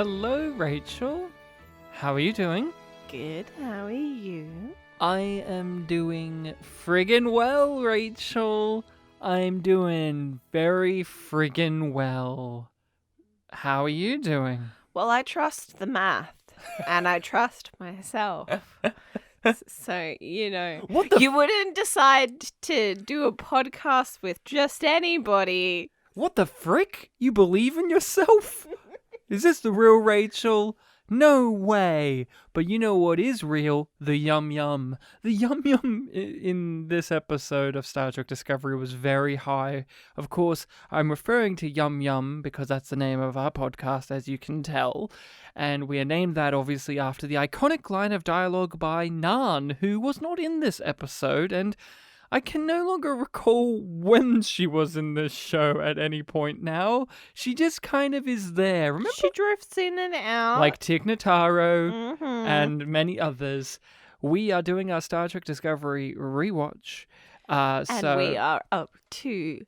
Hello, Rachel. How are you doing? Good, how are you? I am doing friggin' well, Rachel. I'm doing very friggin' well. How are you doing? Well, I trust the math, and I trust myself. So, you wouldn't decide to do a podcast with just anybody. What the frick? You believe in yourself? Is this the real Rachel? No way. But you know what is real? The Yum Yum. The Yum Yum in this episode of Star Trek Discovery was very high. Of course, I'm referring to Yum Yum because that's the name of our podcast, as you can tell. And we are named that obviously after the iconic line of dialogue by Nan, who was not in this episode, and I can no longer recall when she was in this show at any point now. She just kind of is there. Remember? She drifts in and out. Like Tig Notaro and many others. We are doing our Star Trek Discovery rewatch. And we are up to...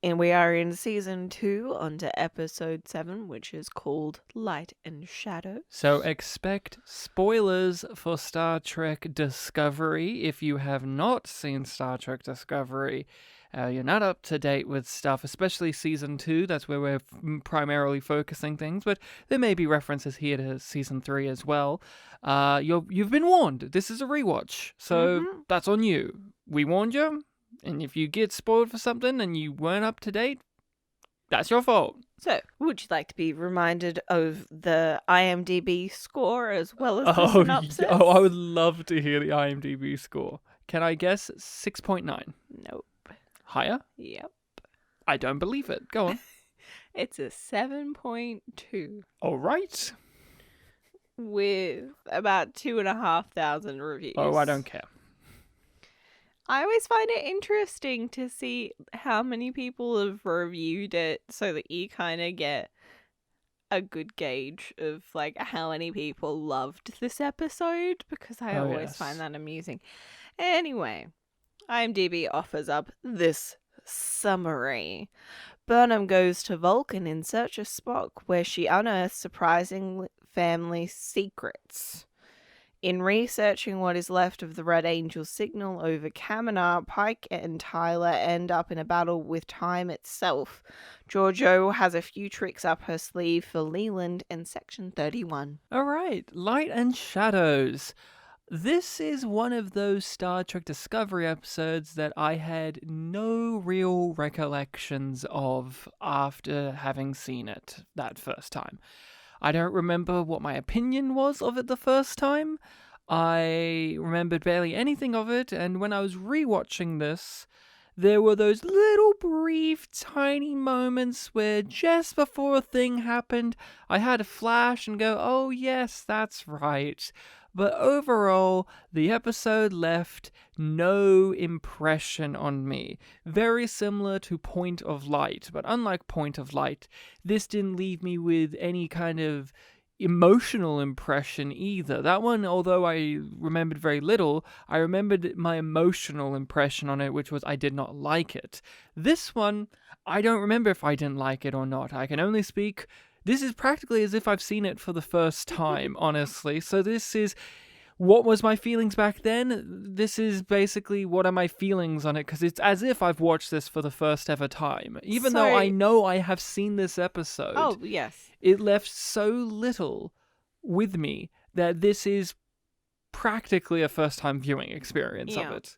and we are in season 2 on to episode 7, which is called Light and Shadow. So expect spoilers for Star Trek Discovery. If you have not seen Star Trek Discovery, you're not up to date with stuff, especially season 2. That's where we're primarily focusing things, but there may be references here to season 3 as well. You've been warned. This is a rewatch, so that's on you. We warned you. And if you get spoiled for something and you weren't up to date, that's your fault. So, would you like to be reminded of the IMDb score as well as the synopsis? I would love to hear the IMDb score. Can I guess 6.9? Nope. Higher? Yep. I don't believe it. Go on. It's a 7.2. All right. With about 2,500 reviews. Oh, I don't care. I always find it interesting to see how many people have reviewed it so that you kind of get a good gauge of like how many people loved this episode, because I always find that amusing. Anyway, IMDb offers up this summary. Burnham goes to Vulcan in search of Spock, where she unearths surprising family secrets. In researching what is left of the Red Angel signal over Kaminar, Pike and Tyler end up in a battle with time itself. Georgiou has a few tricks up her sleeve for Leland and Section 31. All right, Light and Shadows. This is one of those Star Trek Discovery episodes that I had no real recollections of after having seen it that first time. I don't remember what my opinion was of it the first time. I remembered barely anything of it, and when I was rewatching this, there were those little brief, tiny moments where just before a thing happened, I had a flash and go, oh yes, that's right. But overall, the episode left no impression on me. Very similar to Point of Light, but unlike Point of Light, this didn't leave me with any kind of emotional impression either. That one, although I remembered very little, I remembered my emotional impression on it, which was I did not like it. This one, I don't remember if I didn't like it or not. I can only speak... This is practically as if I've seen it for the first time, honestly. So this is, what was my feelings back then? This is basically what are my feelings on it, because it's as if I've watched this for the first ever time. Even though I know I have seen this episode. Oh, yes. It left so little with me that this is practically a first-time viewing experience of it.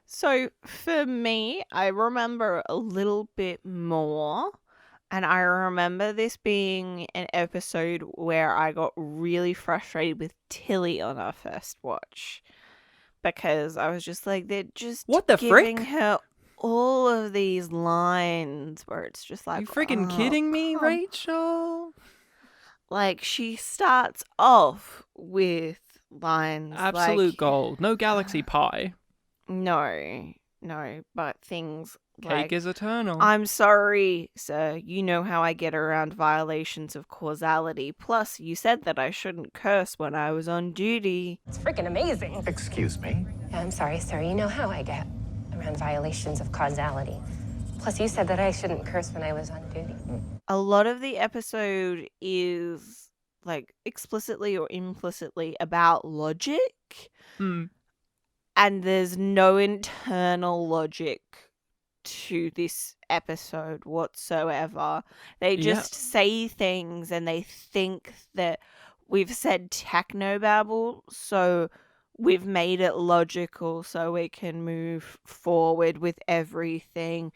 So for me, I remember a little bit more. And I remember this being an episode where I got really frustrated with Tilly on our first watch. Because I was just like, they're just giving her all of these lines where it's just like... Are you freaking kidding me, Rachel? Like, she starts off with lines Absolute like... gold. No galaxy pie. No, but things... Cake is eternal. I'm sorry, sir. You know how I get around violations of causality. Plus, you said that I shouldn't curse when I was on duty. It's freaking amazing. Excuse me? I'm sorry, sir. You know how I get around violations of causality. Plus, you said that I shouldn't curse when I was on duty. A lot of the episode is like explicitly or implicitly about logic, Mm. and there's no internal logic to this episode whatsoever. They Yeah. just say things and they think that we've said technobabble, so we've made it logical so we can move forward with everything.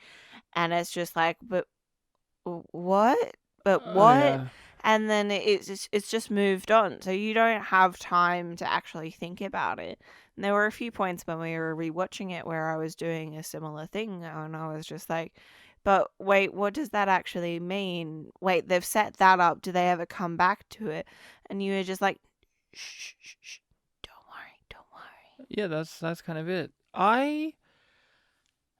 And it's just like, but what? But what? Yeah. And then it's just moved on. So you don't have time to actually think about it. And there were a few points when we were rewatching it where I was doing a similar thing, and I was just like, but wait, what does that actually mean? Wait, they've set that up. Do they ever come back to it? And you were just like, shh, shh, shh. Don't worry. Yeah, that's kind of it. I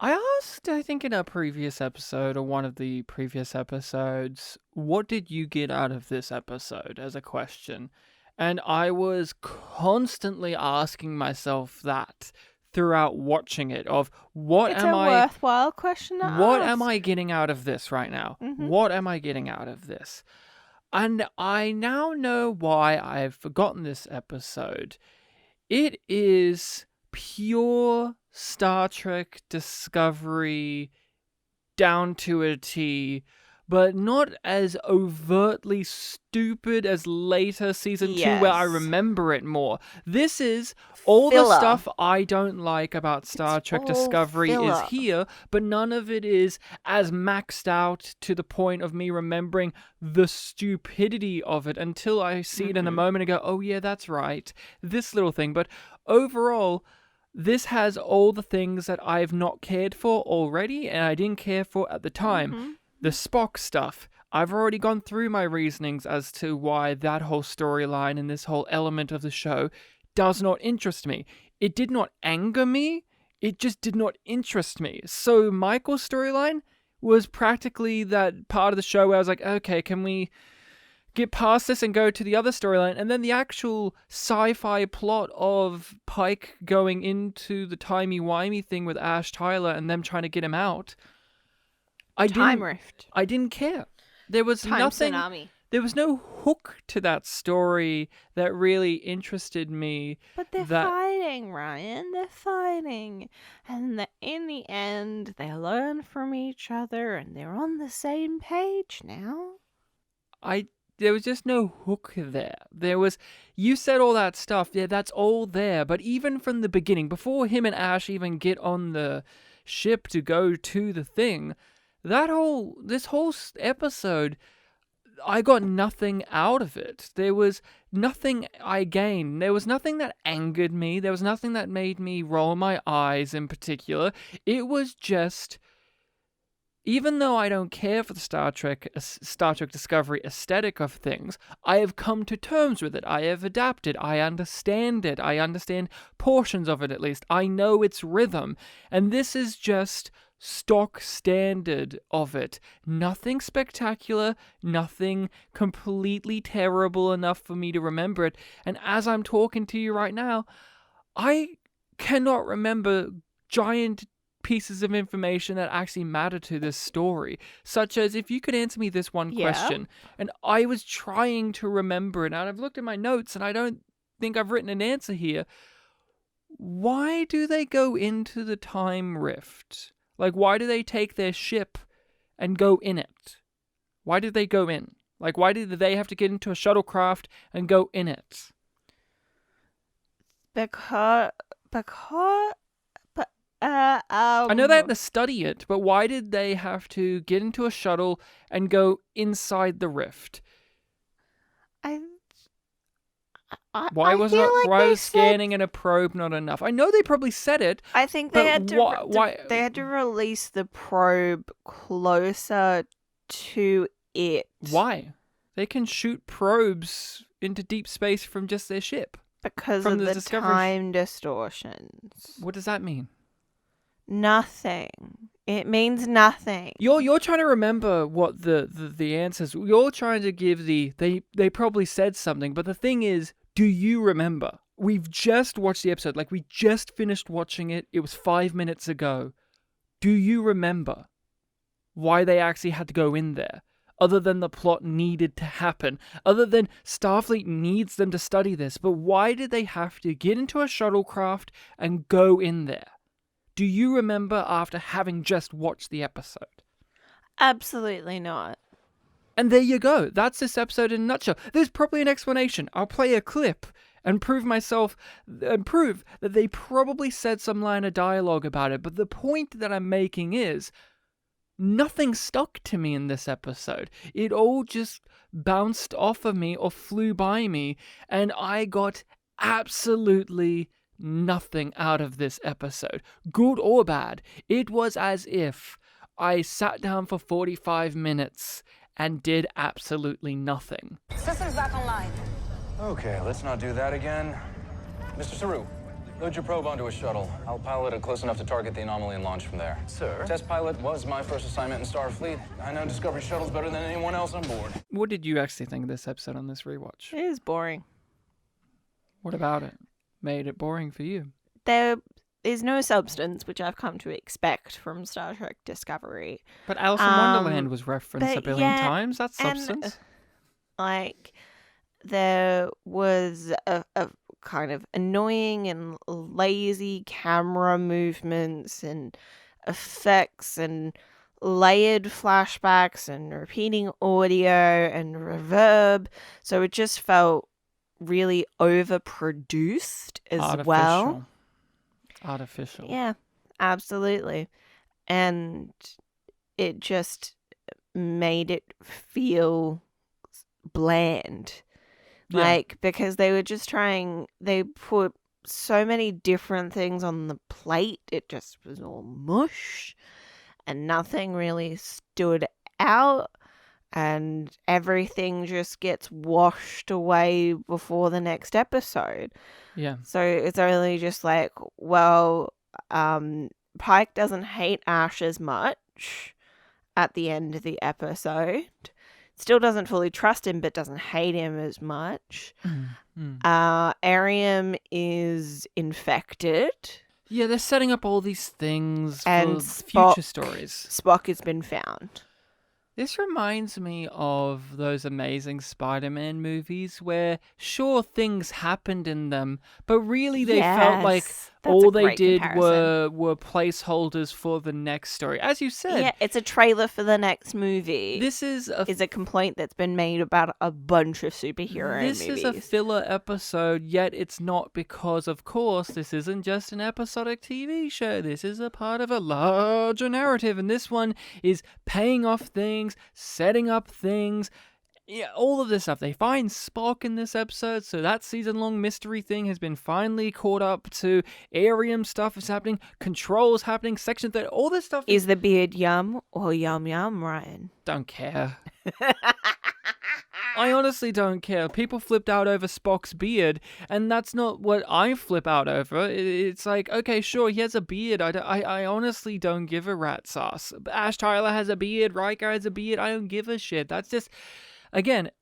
asked, I think in a previous episode or one of the previous episodes, what did you get out of this episode as a question? And I was constantly asking myself that throughout watching it of what It's am a I worthwhile question to what ask. am I getting out of this right now? Mhm. What am I getting out of this? And I now know why I've forgotten this episode. It is pure Star Trek Discovery down to a T, but not as overtly stupid as later season 2 where I Yes. remember it more. This is all the Filler. stuff I don't like about Star Trek all Discovery is filler. here, but none of it is as maxed out to the point of me remembering the stupidity of it until I see it in a moment and go, oh yeah, that's right, this little thing. But overall, this has all the things that I've not cared for already and I didn't care for at the time. The Spock stuff, I've already gone through my reasonings as to why that whole storyline and this whole element of the show does not interest me. It did not anger me, it just did not interest me. So Michael's storyline was practically that part of the show where I was like, okay, can we get past this and go to the other storyline? And then the actual sci-fi plot of Pike going into the timey-wimey thing with Ash Tyler and them trying to get him out, Time rift. I didn't care. There was Time nothing. tsunami. There was no hook to that story that really interested me. But they're fighting, Ryan. They're fighting. And in the end, they learn from each other and they're on the same page now. There was just no hook there. You said all that stuff, yeah, that's all there. But even from the beginning, before him and Ash even get on the ship to go to the thing, this whole episode, I got nothing out of it. There was nothing I gained. There was nothing that angered me. There was nothing that made me roll my eyes in particular. It was just, even though I don't care for the Star Trek Discovery aesthetic of things, I have come to terms with it. I have adapted. I understand it. I understand portions of it at least. I know its rhythm. And this is just stock standard of it. Nothing spectacular, nothing completely terrible enough for me to remember it. And as I'm talking to you right now, I cannot remember giant pieces of information that actually matter to this story, such as if you could answer me this one question, and I was trying to remember it, and I've looked at my notes and I don't think I've written an answer here. Why do they go into the time rift? Like, why do they take their ship and go in it? Why did they go in? Like, why did they have to get into a shuttlecraft and go in it? I know they had to study it, but why did they have to get into a shuttle and go inside the rift? Why was scanning in a probe not enough? I know they probably said it. I think they had to release the probe closer to it. Why? They can shoot probes into deep space from just their ship. Because of the time distortions. What does that mean? Nothing. It means nothing. You're trying to remember what the answers. You're trying to give they probably said something, but the thing is, do you remember? We've just watched the episode, like we just finished watching it. It was 5 minutes ago. Do you remember? why they actually had to go in there, other than the plot needed to happen, other than Starfleet needs them to study this. But why did they have to get into a shuttlecraft and go in there? Do you remember after having just watched the episode? Absolutely not. And there you go. That's this episode in a nutshell. There's probably an explanation. I'll play a clip and prove that they probably said some line of dialogue about it. But the point that I'm making is nothing stuck to me in this episode. It all just bounced off of me or flew by me, and I got absolutely nothing out of this episode, good or bad. It was as if I sat down for 45 minutes and did absolutely nothing. System's back online. Okay, let's not do that again. Mr. Saru, load your probe onto a shuttle. I'll pilot it close enough to target the anomaly and launch from there. Sir? Test pilot was my first assignment in Starfleet. I know Discovery shuttles better than anyone else on board. What did you actually think of this episode on this rewatch? It is boring. What about it made it boring for you? There is no substance, which I've come to expect from Star Trek Discovery. But Alice in Wonderland was referenced a but billion yeah, times. That's and, substance. There was a kind of annoying and lazy camera movements and effects and layered flashbacks and repeating audio and reverb. So it just felt really overproduced as well. Artificial. Yeah, absolutely. And it just made it feel bland. Yeah. Because they put so many different things on the plate. It just was all mush and nothing really stood out. And everything just gets washed away before the next episode. Yeah. So it's only just like, well, Pike doesn't hate Ash as much at the end of the episode. Still doesn't fully trust him, but doesn't hate him as much. Ariam is infected. Yeah, they're setting up all these things And for future stories. Spock has been found. This reminds me of those Amazing Spider-Man movies where, sure, things happened in them, but really they felt like Yes, that's all a they great did comparison. were placeholders for the next story. As you said, Yeah, it's a trailer for the next movie. this is a complaint that's been made about a bunch of superhero This movies. is a filler episode, yet it's not because, of course, this isn't just an episodic TV show. This is a part of a larger narrative, and this one is paying off things, setting up things, yeah, all of this stuff. They find Spock in this episode, so that season-long mystery thing has been finally caught up to. Arium stuff is happening, controls happening, Section 30, all this stuff. Is the beard yum or yum yum, Ryan? Don't care. I honestly don't care. People flipped out over Spock's beard, and that's not what I flip out over. It's like, okay, sure, he has a beard. I honestly don't give a rat's ass. Ash Tyler has a beard. Riker has a beard. I don't give a shit. That's just, again,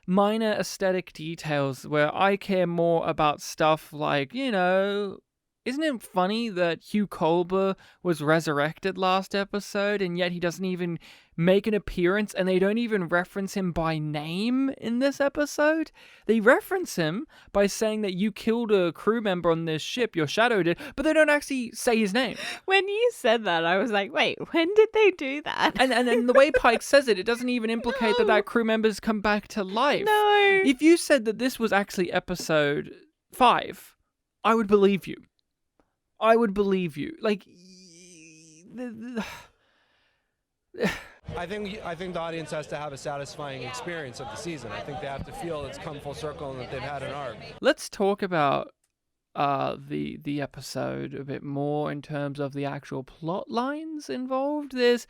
minor aesthetic details where I care more about stuff like, isn't it funny that Hugh Culber was resurrected last episode and yet he doesn't even make an appearance and they don't even reference him by name in this episode? They reference him by saying that you killed a crew member on this ship, your shadow did, but they don't actually say his name. When you said that, I was like, wait, when did they do that? And the way Pike says it, it doesn't even implicate that crew member's come back to life. No. If you said that this was actually episode 5, I would believe you. I would believe you. Like, I think the audience has to have a satisfying experience of the season. I think they have to feel it's come full circle and that they've had an arc. let's talk about the episode a bit more in terms of the actual plot lines involved. There's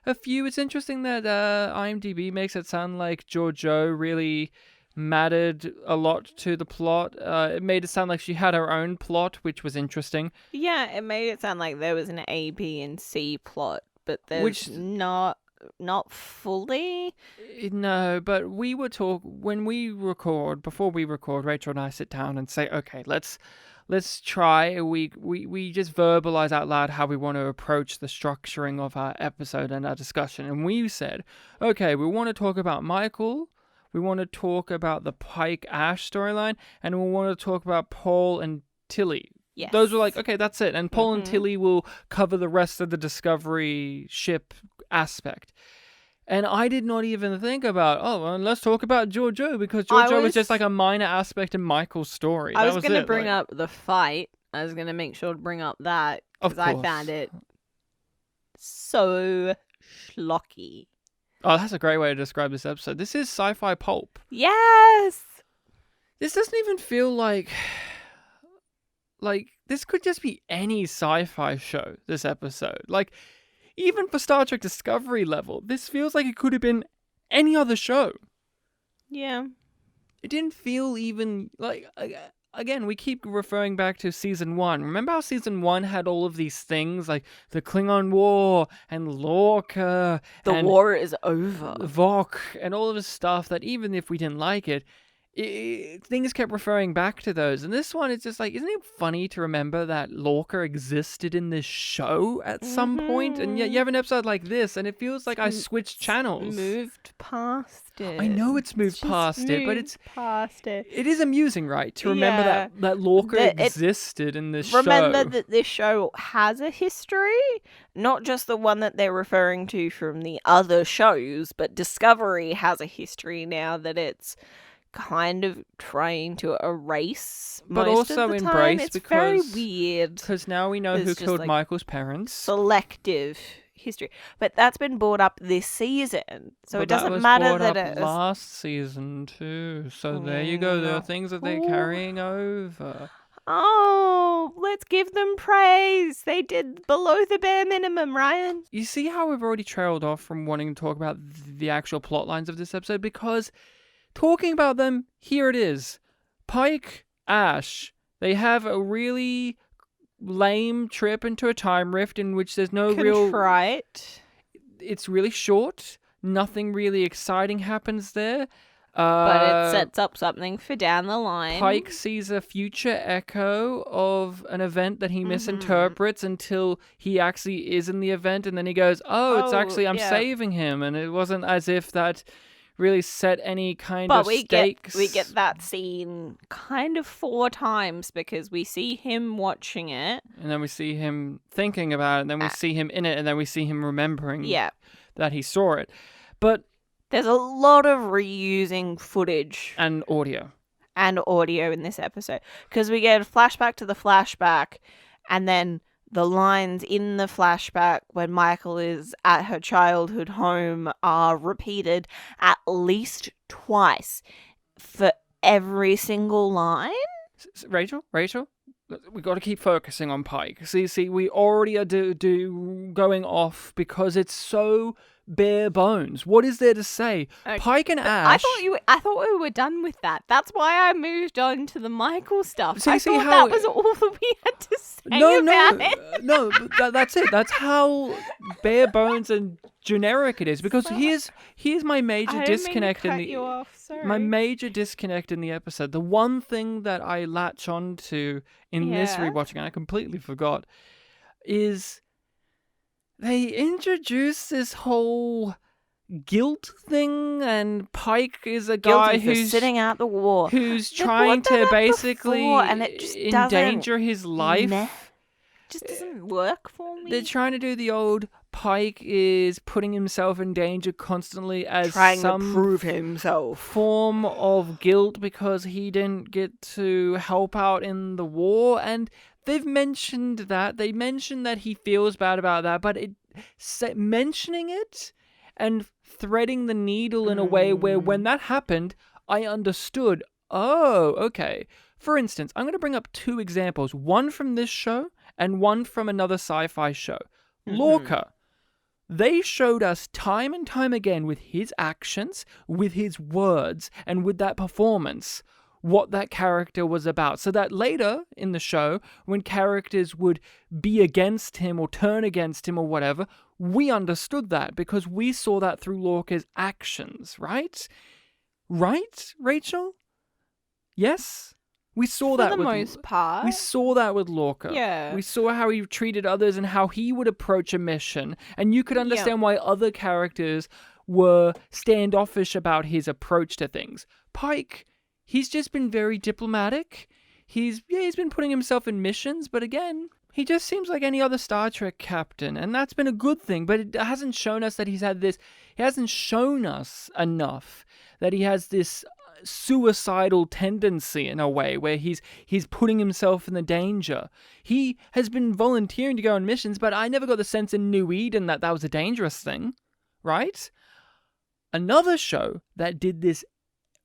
a few. It's interesting that IMDb makes it sound like Georgiou really mattered a lot to the plot. It made it sound like she had her own plot, which was interesting. Yeah, it made it sound like there was an A, B, and C plot, but there's not fully. No, but before we record, Rachel and I sit down and say, okay, let's let's try. We just verbalize out loud how we want to approach the structuring of our episode and our discussion. And we said, okay, we want to talk about Michael, we want to talk about the Pike Ash storyline, and we want to talk about Paul and Tilly. Yes. Those were like, okay, that's it. And Paul and Tilly will cover the rest of the Discovery ship aspect. And I did not even think about, well, let's talk about Giorgio, because Giorgio was just like a minor aspect in Michael's story. I was going to bring up the fight. I was going to make sure to bring up that, because I found it so schlocky. Oh, that's a great way to describe this episode. This is sci-fi pulp. Yes! This doesn't even feel like this could just be any sci-fi show, this episode. Like, even for Star Trek Discovery level, this feels like it could have been any other show. Yeah. It didn't feel even like... Again, we keep referring back to Season 1. Remember how Season 1 had all of these things, like the Klingon War, and Lorca, The and war is over. Vok, and all of this stuff that even if we didn't like it, things kept referring back to those. And this one, it's just like, isn't it funny to remember that Lorca existed in this show at some point? And yet you have an episode like this, and it feels like I switched channels. Moved past it. I know it's moved past it, but it's past it. It is amusing, right, to remember that Lorca existed in this show. Remember that this show has a history, not just the one that they're referring to from the other shows, but Discovery has a history now that it's kind of trying to erase, but most also of the embrace, time. It's because very weird. Because now we know who killed Michael's parents. Selective history, but that's been brought up this season, so but it doesn't that was matter brought that up it's last season too. So there you go. There are things that they're carrying over. Oh, let's give them praise. They did below the bare minimum, Ryan. You see how we've already trailed off from wanting to talk about the actual plot lines of this episode, because talking about them, here it is. Pike, Ash, they have a really lame trip into a time rift in which there's no Contrite. It's really short. Nothing really exciting happens there. But it sets up something for down the line. Pike sees a future echo of an event that he misinterprets until he actually is in the event, and then he goes, it's actually, I'm saving him. And it wasn't as if that really set any kind of stakes. We get that scene kind of 4 times, because we see him watching it. And then we see him thinking about it, and then we see him in it, and then we see him remembering that he saw it. But there's a lot of reusing footage. And audio in this episode. Because we get a flashback to the flashback, and then the lines in the flashback when Michael is at her childhood home are repeated at least twice for every single line. Rachel, we got to keep focusing on Pike. See, we already are going off because it's so bare bones. What is there to say? Okay. Pike and Ash. I thought we were done with that. That's why I moved on to the Michael stuff. I thought that was all that we had to say about it. No, that's it. That's how bare bones and generic it is. Because here's my major disconnect my major disconnect in the episode. The one thing that I latch on to in this rewatching, and I completely forgot, is they introduce this whole guilt thing, and Pike is a guy who's sitting out the war, who's trying to basically endanger his life. Just doesn't work for me. They're trying to do the old Pike is putting himself in danger constantly as trying some to prove himself form of guilt because he didn't get to help out in the war. And they've mentioned that. They mentioned that he feels bad about that, but mentioning it and threading the needle in a way where when that happened, I understood, oh, okay. For instance, I'm going to bring up 2 examples, one from this show and one from another sci-fi show. Lorca. They showed us time and time again with his actions, with his words, and with that performance, what that character was about. So that later in the show, when characters would be against him or turn against him or whatever, we understood that because we saw that through Lorca's actions, right? Right, Rachel? Yes? We saw For that the with most part. We saw that with Lorca. Yeah. We saw how he treated others and how he would approach a mission, and you could understand why other characters were standoffish about his approach to things. Pike, he's just been very diplomatic. He's been putting himself in missions, but again, he just seems like any other Star Trek captain, and that's been a good thing, but it hasn't shown us that he hasn't shown us enough that he has this suicidal tendency in a way where he's putting himself in the danger. He has been volunteering to go on missions, but I never got the sense in New Eden that was a dangerous thing, right? Another show that did this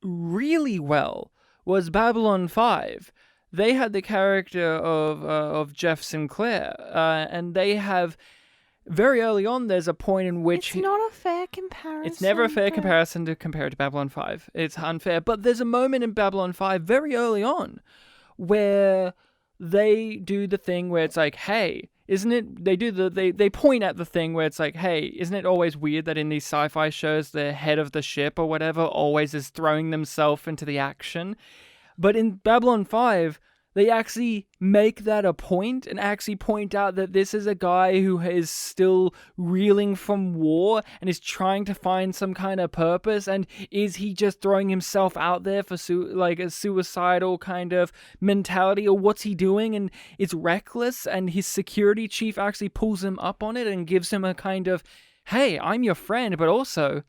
really well was Babylon 5. They had the character of Jeff Sinclair, and they have very early on. There's a point in which it's not a fair comparison. It's never a fair comparison to compare it to Babylon 5. It's unfair, but there's a moment in Babylon 5 very early on where they do the thing where it's like, hey, isn't it? They point at the thing where it's like, hey, isn't it always weird that in these sci-fi shows the head of the ship or whatever always is throwing themselves into the action? But in Babylon 5, they actually make that a point and actually point out that this is a guy who is still reeling from war and is trying to find some kind of purpose. And is he just throwing himself out there for like a suicidal kind of mentality, or what's he doing? And it's reckless, and his security chief actually pulls him up on it and gives him a kind of, hey, I'm your friend, but also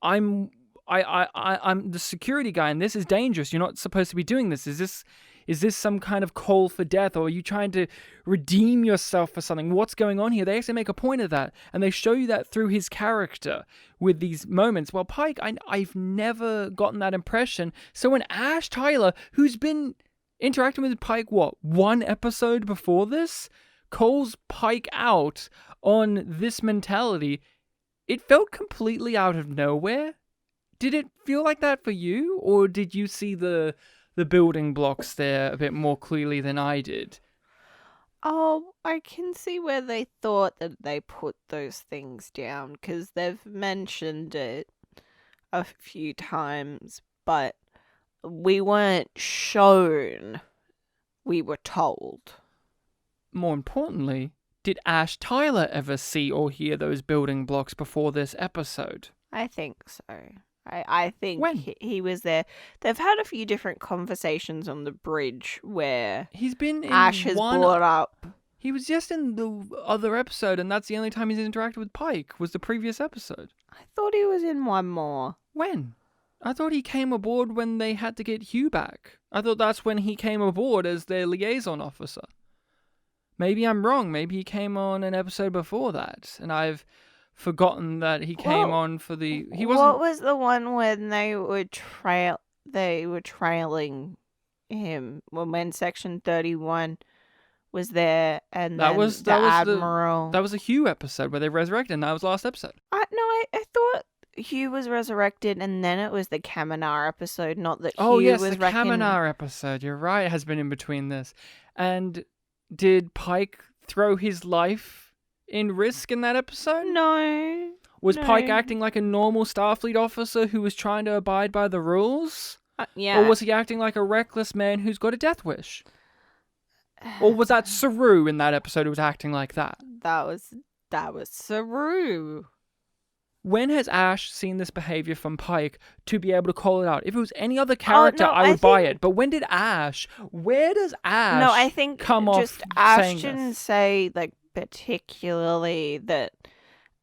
I'm the security guy, and this is dangerous. You're not supposed to be doing this. Is this some kind of call for death, or are you trying to redeem yourself for something? What's going on here? They actually make a point of that, and they show you that through his character with these moments. Well, Pike, I've never gotten that impression. So when Ash Tyler, who's been interacting with Pike, one episode before this, calls Pike out on this mentality, it felt completely out of nowhere. Did it feel like that for you, or did you see the building blocks there a bit more clearly than I did? Oh, I can see where they thought that they put those things down, because they've mentioned it a few times, but we weren't shown. We were told. More importantly, did Ash Tyler ever see or hear those building blocks before this episode? I think so. I think when? He was there. They've had a few different conversations on the bridge where he's been in Ash has brought up. He was just in the other episode, and that's the only time he's interacted with Pike, was the previous episode. I thought he was in one more. When? I thought he came aboard when they had to get Hugh back. I thought that's when he came aboard as their liaison officer. Maybe I'm wrong. Maybe he came on an episode before that, and I've forgotten that he came on for the. He wasn't. What was the one when they were trailing him when Section 31 was there, and that then was the Admiral. That was a Hugh episode where they resurrected, and that was the last episode. I thought Hugh was resurrected, and then it was the Kaminar episode, not that Oh Hugh yes, was the Kaminar episode. You're right. It has been in between this. And did Pike throw his life in risk in that episode? No. Was Pike acting like a normal Starfleet officer who was trying to abide by the rules? Yeah. Or was he acting like a reckless man who's got a death wish? Or was that Saru in that episode who was acting like that? That was Saru. When has Ash seen this behavior from Pike to be able to call it out? If it was any other character, I would buy it. But when did Ash? Where does Ash? No, I think come just off Ash saying didn't this? say like particularly that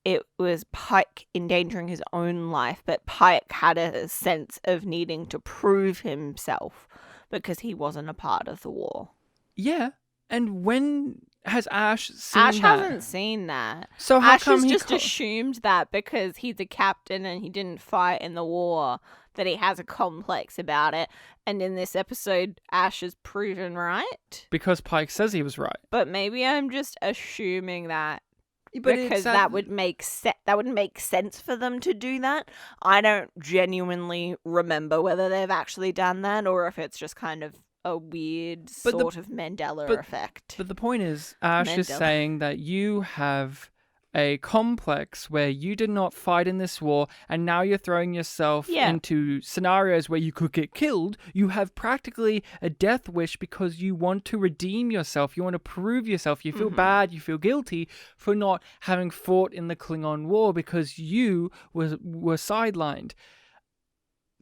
it was Pike endangering his own life, but Pike had a sense of needing to prove himself because he wasn't a part of the war. Yeah, and when has Ash seen Ash that? hasn't seen that. So how Ash come has he just assumed that because he's a captain and he didn't fight in the war, that he has a complex about it. And in this episode, Ash is proven right. Because Pike says he was right. But maybe I'm just assuming that But because that would make sense for them to do that. I don't genuinely remember whether they've actually done that or if it's just kind of a weird sort of Mandela effect. But the point is, Ash is saying that you have a complex where you did not fight in this war, and now you're throwing yourself into scenarios where you could get killed. You have practically a death wish because you want to redeem yourself. You want to prove yourself. You feel bad. You feel guilty for not having fought in the Klingon war because you were sidelined.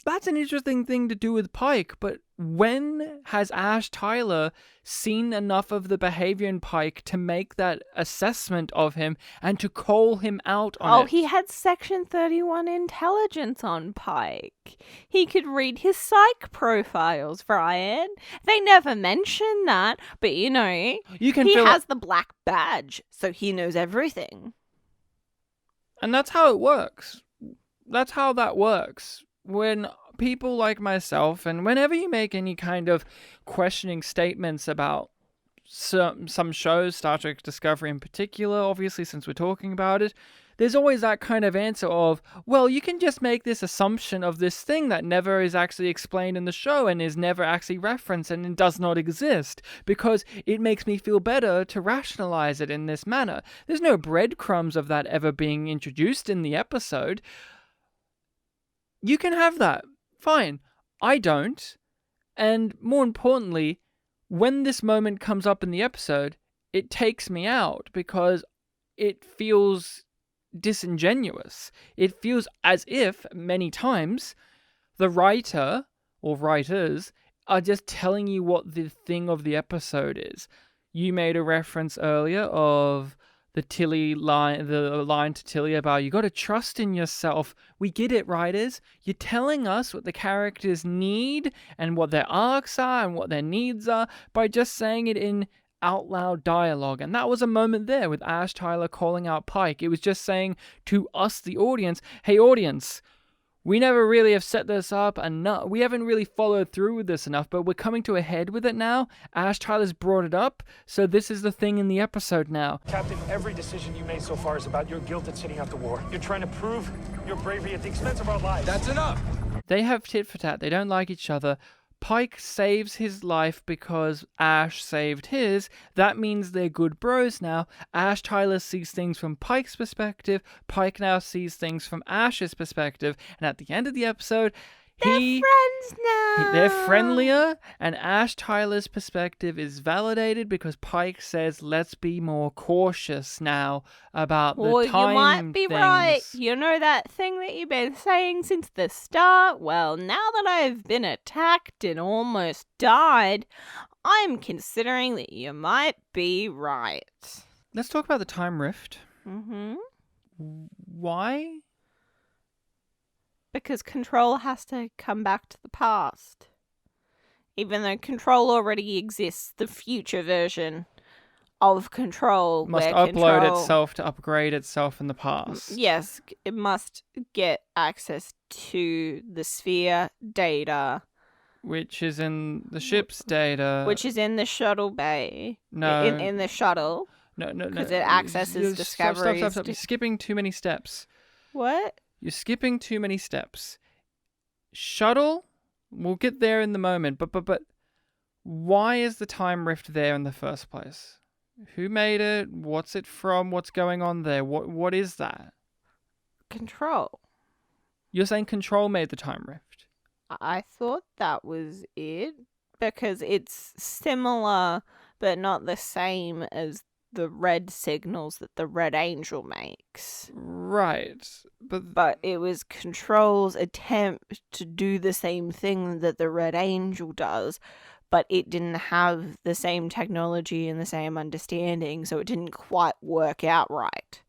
That's an interesting thing to do with Pike, but when has Ash Tyler seen enough of the behavior in Pike to make that assessment of him and to call him out on it? Oh, he had Section 31 intelligence on Pike. He could read his psych profiles, Ryan. They never mention that, but he has the black badge, so he knows everything. And that's how it works. That's how that works. When people like myself, and whenever you make any kind of questioning statements about some shows, Star Trek Discovery in particular, obviously since we're talking about it, there's always that kind of answer of, well, you can just make this assumption of this thing that never is actually explained in the show and is never actually referenced and it does not exist because it makes me feel better to rationalize it in this manner. There's no breadcrumbs of that ever being introduced in the episode. You can have that. Fine. I don't. And more importantly, when this moment comes up in the episode, it takes me out because it feels disingenuous. It feels as if, many times, the writer or writers are just telling you what the thing of the episode is. You made a reference earlier of the Tilly line, the line to Tilly about you got to trust in yourself. We get it, writers. You're telling us what the characters need and what their arcs are and what their needs are by just saying it in out loud dialogue. And that was a moment there with Ash Tyler calling out Pike. It was just saying to us, the audience, hey, audience, we never really have set this up enough. We haven't really followed through with this enough, but we're coming to a head with it now. Ash Tyler's brought it up, so this is the thing in the episode now. Captain, every decision you made so far is about your guilt at sitting out the war. You're trying to prove your bravery at the expense of our lives. That's enough. They have tit for tat. They don't like each other. Pike saves his life because Ash saved his. That means they're good bros now. Ash Tyler sees things from Pike's perspective. Pike now sees things from Ash's perspective. And at the end of the episode, They're friends now. They're friendlier, and Ash Tyler's perspective is validated because Pike says, let's be more cautious now about the time you might be things. right. You know that thing that you've been saying since the start? Well, now that I've been attacked and almost died, I'm considering that you might be right. Let's talk about the time rift. Mm-hmm. Why? Because Control has to come back to the past. Even though Control already exists, the future version of Control Must where upload Control, itself to upgrade itself in the past. Yes, it must get access to the sphere data. Which is in the ship's data. Which is in the shuttle bay. No. In the shuttle. No. Because it accesses Discovery. Stop. You're skipping too many steps. What? You're skipping too many steps. Shuttle, we'll get there in the moment, but why is the time rift there in the first place? Who made it? What's it from? What's going on there? What is that? Control. You're saying Control made the time rift? I thought that was it because it's similar but not the same as the red signals that the Red Angel makes. Right. But it was Control's attempt to do the same thing that the Red Angel does, but it didn't have the same technology and the same understanding, so it didn't quite work out right,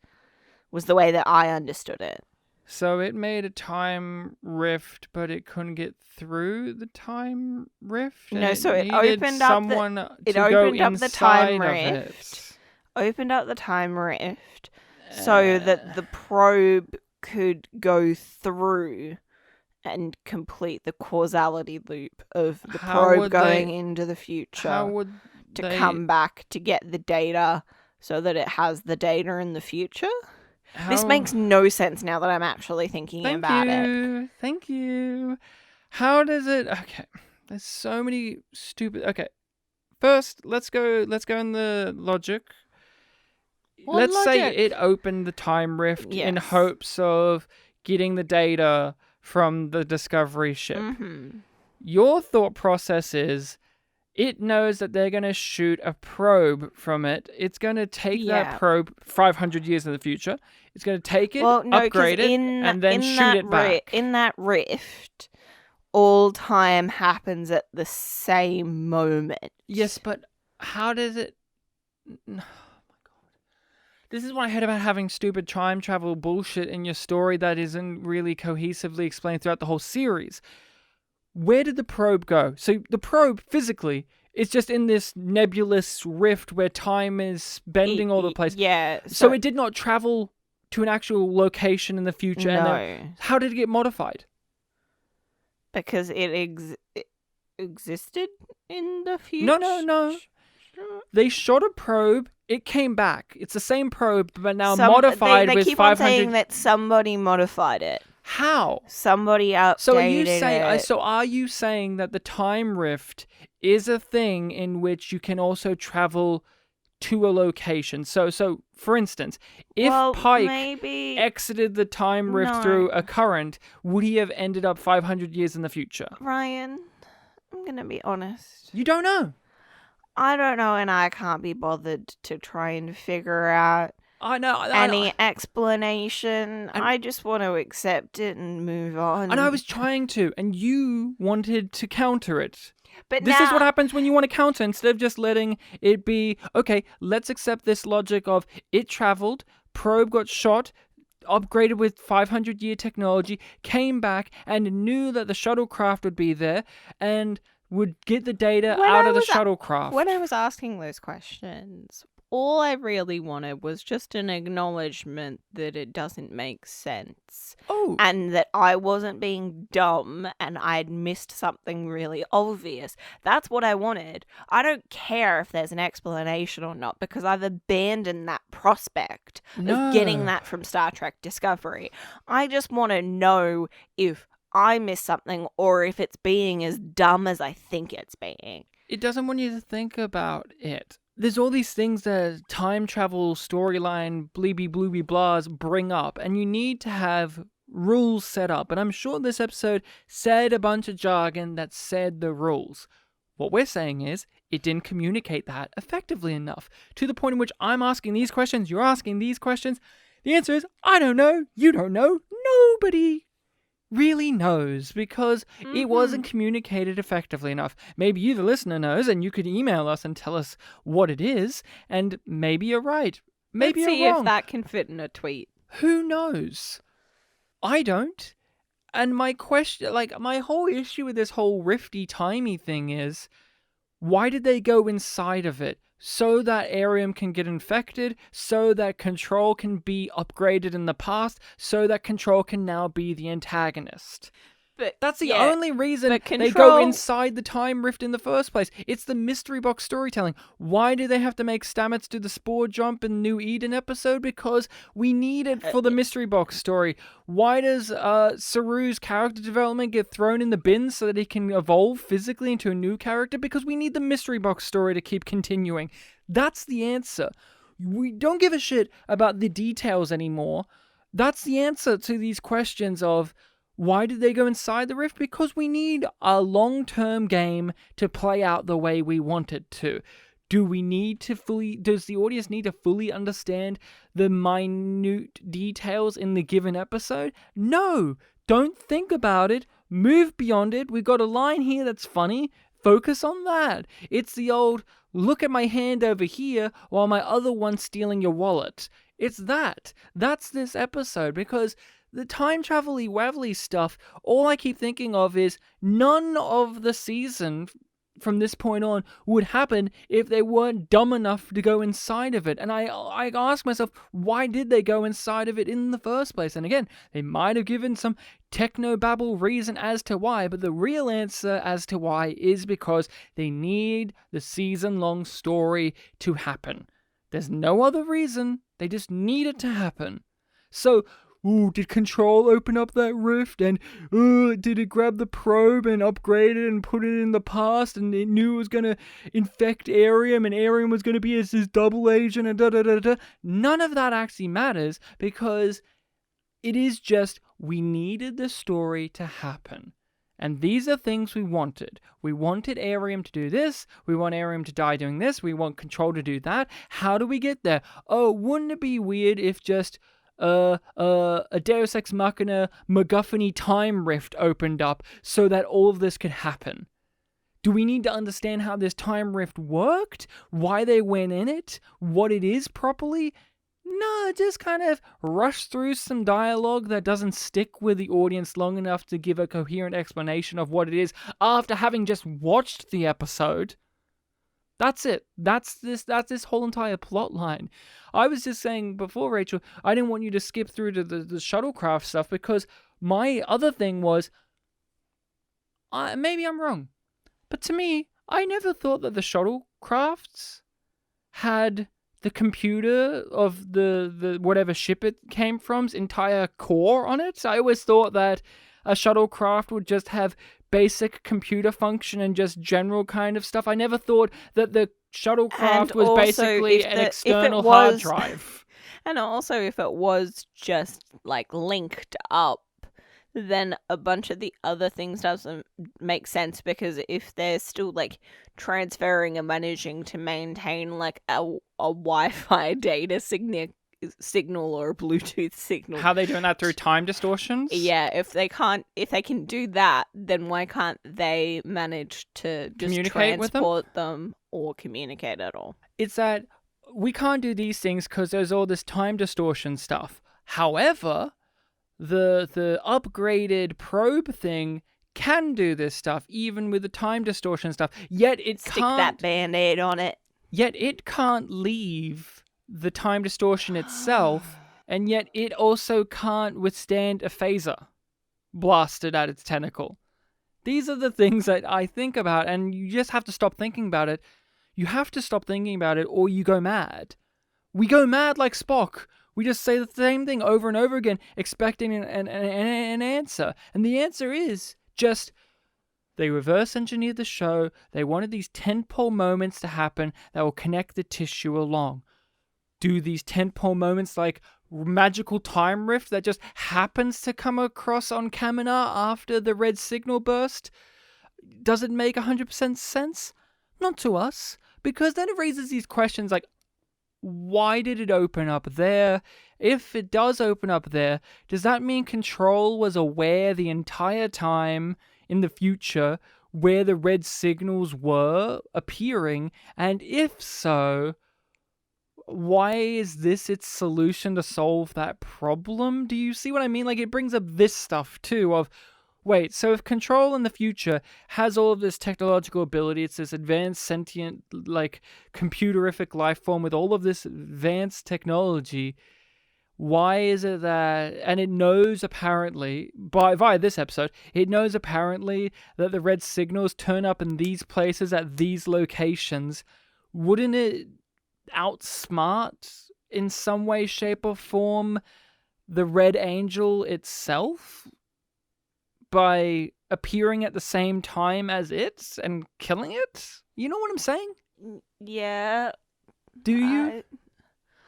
was the way that I understood it. So it made a time rift, but it couldn't get through the time rift? No, so it needed opened up someone the to go inside of it. Opened up the time rift so that the probe could go through and complete the causality loop of the probe going into the future come back to get the data so that it has the data in the future. This makes no sense now that I'm actually thinking about it. Thank you. How does it... Okay, there's so many stupid... Okay, first, let's go in the logic. What let's say logic? it opened the time rift in Yes. hopes of getting the data from the Discovery ship. Mm-hmm. Your thought process is it knows that they're going to shoot a probe from it. It's going to take Yeah. that probe 500 years in the future. It's going to take it, Well, no, 'cause upgrade it, and then shoot it back. In that rift, all time happens at the same moment. Yes, but how does it... Oh my god. This is what I heard about having stupid time travel bullshit in your story that isn't really cohesively explained throughout the whole series. Where did the probe go? So the probe, physically, is just in this nebulous rift where time is bending all the place. Yeah. So it did not travel to an actual location in the future. No. And then, how did it get modified? Because it existed in the future. No. They shot a probe. It came back. It's the same probe, but now They modified with keep 500... on saying that somebody modified it. How? Somebody updated So are you saying? it. So are you saying that the time rift is a thing in which you can also travel to a location? So for instance, if Pike maybe exited the time rift No. through a current, would he have ended up 500 years in the future? Ryan, I'm gonna be honest. You don't know. I don't know, and I can't be bothered to try and figure out I know. any explanation. And- I just want to accept it and move on. And I was trying to, and you wanted to counter it. But This now, is what happens when you want to counter instead of just letting it be, okay, let's accept this logic of it traveled, probe got shot, upgraded with 500-year technology, came back and knew that the shuttlecraft would be there and would get the data When out I of the was a- shuttlecraft. When I was asking those questions, all I really wanted was just an acknowledgement that it doesn't make sense. Oh, And that I wasn't being dumb and I'd missed something really obvious. That's what I wanted. I don't care if there's an explanation or not because I've abandoned that prospect No. of getting that from Star Trek Discovery. I just want to know if I missed something or if it's being as dumb as I think it's being. it doesn't want you to think about it. There's all these things that time travel storyline bleeby blooby blahs bring up, and you need to have rules set up. And I'm sure this episode said a bunch of jargon that said the rules. What we're saying is it didn't communicate that effectively enough to the point in which I'm asking these questions, you're asking these questions. The answer is I don't know, you don't know, nobody really knows because it wasn't communicated effectively enough. Maybe you, the listener, knows, and you could email us and tell us what it is, and maybe you're right. Maybe Let's see you're wrong. if that can fit in a tweet. Who knows? I don't. And my question, my whole issue with this whole rifty timey thing is, why did they go inside of it? So that Arium can get infected, so that Control can be upgraded in the past, so that Control can now be the antagonist. But That's the yeah, only reason but they go Control- inside the time rift in the first place. It's the mystery box storytelling. Why do they have to make Stamets do the spore jump in New Eden episode? Because we need it for the mystery box story. Why does Saru's character development get thrown in the bin so that he can evolve physically into a new character? Because we need the mystery box story to keep continuing. That's the answer. We don't give a shit about the details anymore. That's the answer to these questions of, why did they go inside the rift? Because we need a long-term game to play out the way we want it to. Does the audience need to fully understand the minute details in the given episode? No! Don't think about it. Move beyond it. We've got a line here that's funny. Focus on that. It's the old, look at my hand over here while my other one's stealing your wallet. It's that. That's this episode, because the time travel-y wavelly stuff, all I keep thinking of is none of the season from this point on would happen if they weren't dumb enough to go inside of it. And I ask myself, why did they go inside of it in the first place? And again, they might have given some technobabble reason as to why, but the real answer as to why is because they need the season-long story to happen. There's no other reason. They just need it to happen. So ooh, did Control open up that rift? And did it grab the probe and upgrade it and put it in the past? And it knew it was going to infect Arium, and Arium was going to be his double agent and da-da-da-da. None of that actually matters, because it is just, we needed the story to happen. And these are things we wanted. We wanted Arium to do this. We want Arium to die doing this. We want Control to do that. How do we get there? Oh, wouldn't it be weird if just a Deus Ex Machina MacGuffin-y time rift opened up so that all of this could happen? Do we need to understand how this time rift worked? Why they went in it? What it is properly? No, just kind of rush through some dialogue that doesn't stick with the audience long enough to give a coherent explanation of what it is after having just watched the episode. That's it. That's this whole entire plot line. I was just saying before, Rachel, I didn't want you to skip through to the shuttlecraft stuff, because my other thing was, maybe I'm wrong, but to me, I never thought that the shuttlecrafts had the computer of the whatever ship it came from's entire core on it. I always thought that a shuttlecraft would just have basic computer function and just general kind of stuff. I never thought that the shuttlecraft was basically an external hard drive. And also, if it was just like linked up, then a bunch of the other things doesn't make sense, because if they're still like transferring and managing to maintain like a Wi-Fi data signal or a Bluetooth signal, how are they doing that? Through time distortions? Yeah, if they can do that, then why can't they manage to just communicate transport them or communicate at all? It's that we can't do these things because there's all this time distortion stuff. However, the upgraded probe thing can do this stuff, even with the time distortion stuff. Yet it Stick that Band-Aid on it. Yet it can't leave the time distortion itself, and yet it also can't withstand a phaser blasted at its tentacle. These are the things that I think about, and you just have to stop thinking about it. You have to stop thinking about it, or you go mad. We go mad like Spock. We just say the same thing over and over again, expecting an answer. And the answer is just, they reverse engineered the show. They wanted these tentpole moments to happen that will connect the tissue along. Do these tentpole moments like magical time rift that just happens to come across on Kaminar after the red signal burst? Does it make 100% sense? Not to us, because then it raises these questions like, why did it open up there? If it does open up there, does that mean Control was aware the entire time in the future where the red signals were appearing? And if so, why is this its solution to solve that problem? Do you see what I mean? Like, it brings up this stuff too of, wait, so if Control in the future has all of this technological ability, it's this advanced, sentient, like, computerific life form with all of this advanced technology, why is it that, and it knows apparently, via this episode, it knows apparently that the red signals turn up in these places at these locations. Wouldn't it outsmart in some way, shape, or form the Red Angel itself by appearing at the same time as it and killing it? You know what I'm saying? Yeah. Do you?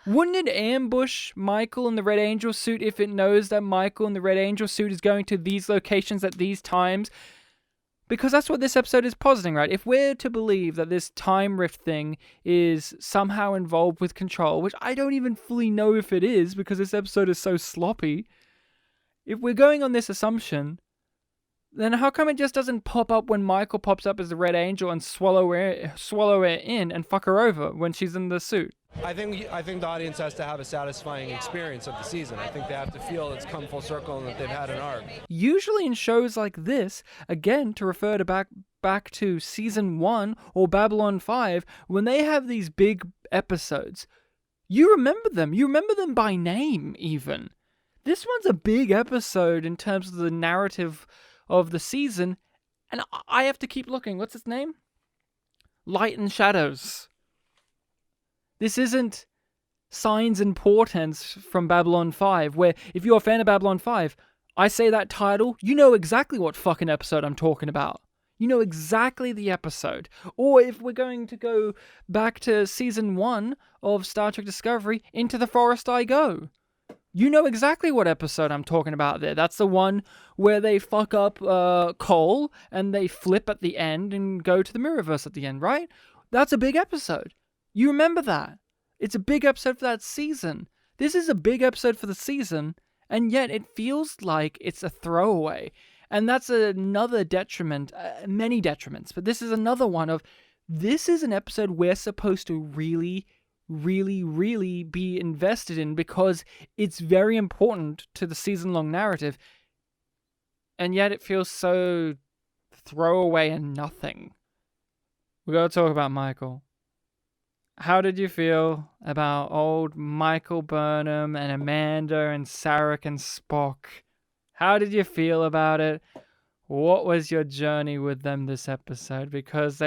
Wouldn't it ambush Michael in the Red Angel suit if it knows that Michael in the Red Angel suit is going to these locations at these times? Because that's what this episode is positing, right? If we're to believe that this time rift thing is somehow involved with Control, which I don't even fully know if it is because this episode is so sloppy, if we're going on this assumption, then how come it just doesn't pop up when Michael pops up as the Red Angel and swallow her in and fuck her over when she's in the suit? I think the audience has to have a satisfying experience of the season. I think they have to feel it's come full circle and that they've had an arc. Usually in shows like this, again, to refer to back to season 1 or Babylon 5, when they have these big episodes, you remember them. You remember them by name, even. This one's a big episode in terms of the narrative of the season, and I have to keep looking. What's its name? Light and Shadows. This isn't signs and portents from Babylon 5, where if you're a fan of Babylon 5, I say that title, you know exactly what fucking episode I'm talking about. You know exactly the episode. Or if we're going to go back to season 1 of Star Trek Discovery, Into the Forest I Go. You know exactly what episode I'm talking about there. That's the one where they fuck up Cole and they flip at the end and go to the Mirrorverse at the end, right? That's a big episode. You remember that. It's a big episode for that season. This is a big episode for the season, and yet it feels like it's a throwaway. And that's another detriment, many detriments, but this is another one of, this is an episode we're supposed to really, really, really be invested in because it's very important to the season-long narrative, and yet it feels so throwaway and nothing. We gotta talk about Michael. How did you feel about old Michael Burnham and Amanda and Sarek and Spock? How did you feel about it? What was your journey with them this episode? Because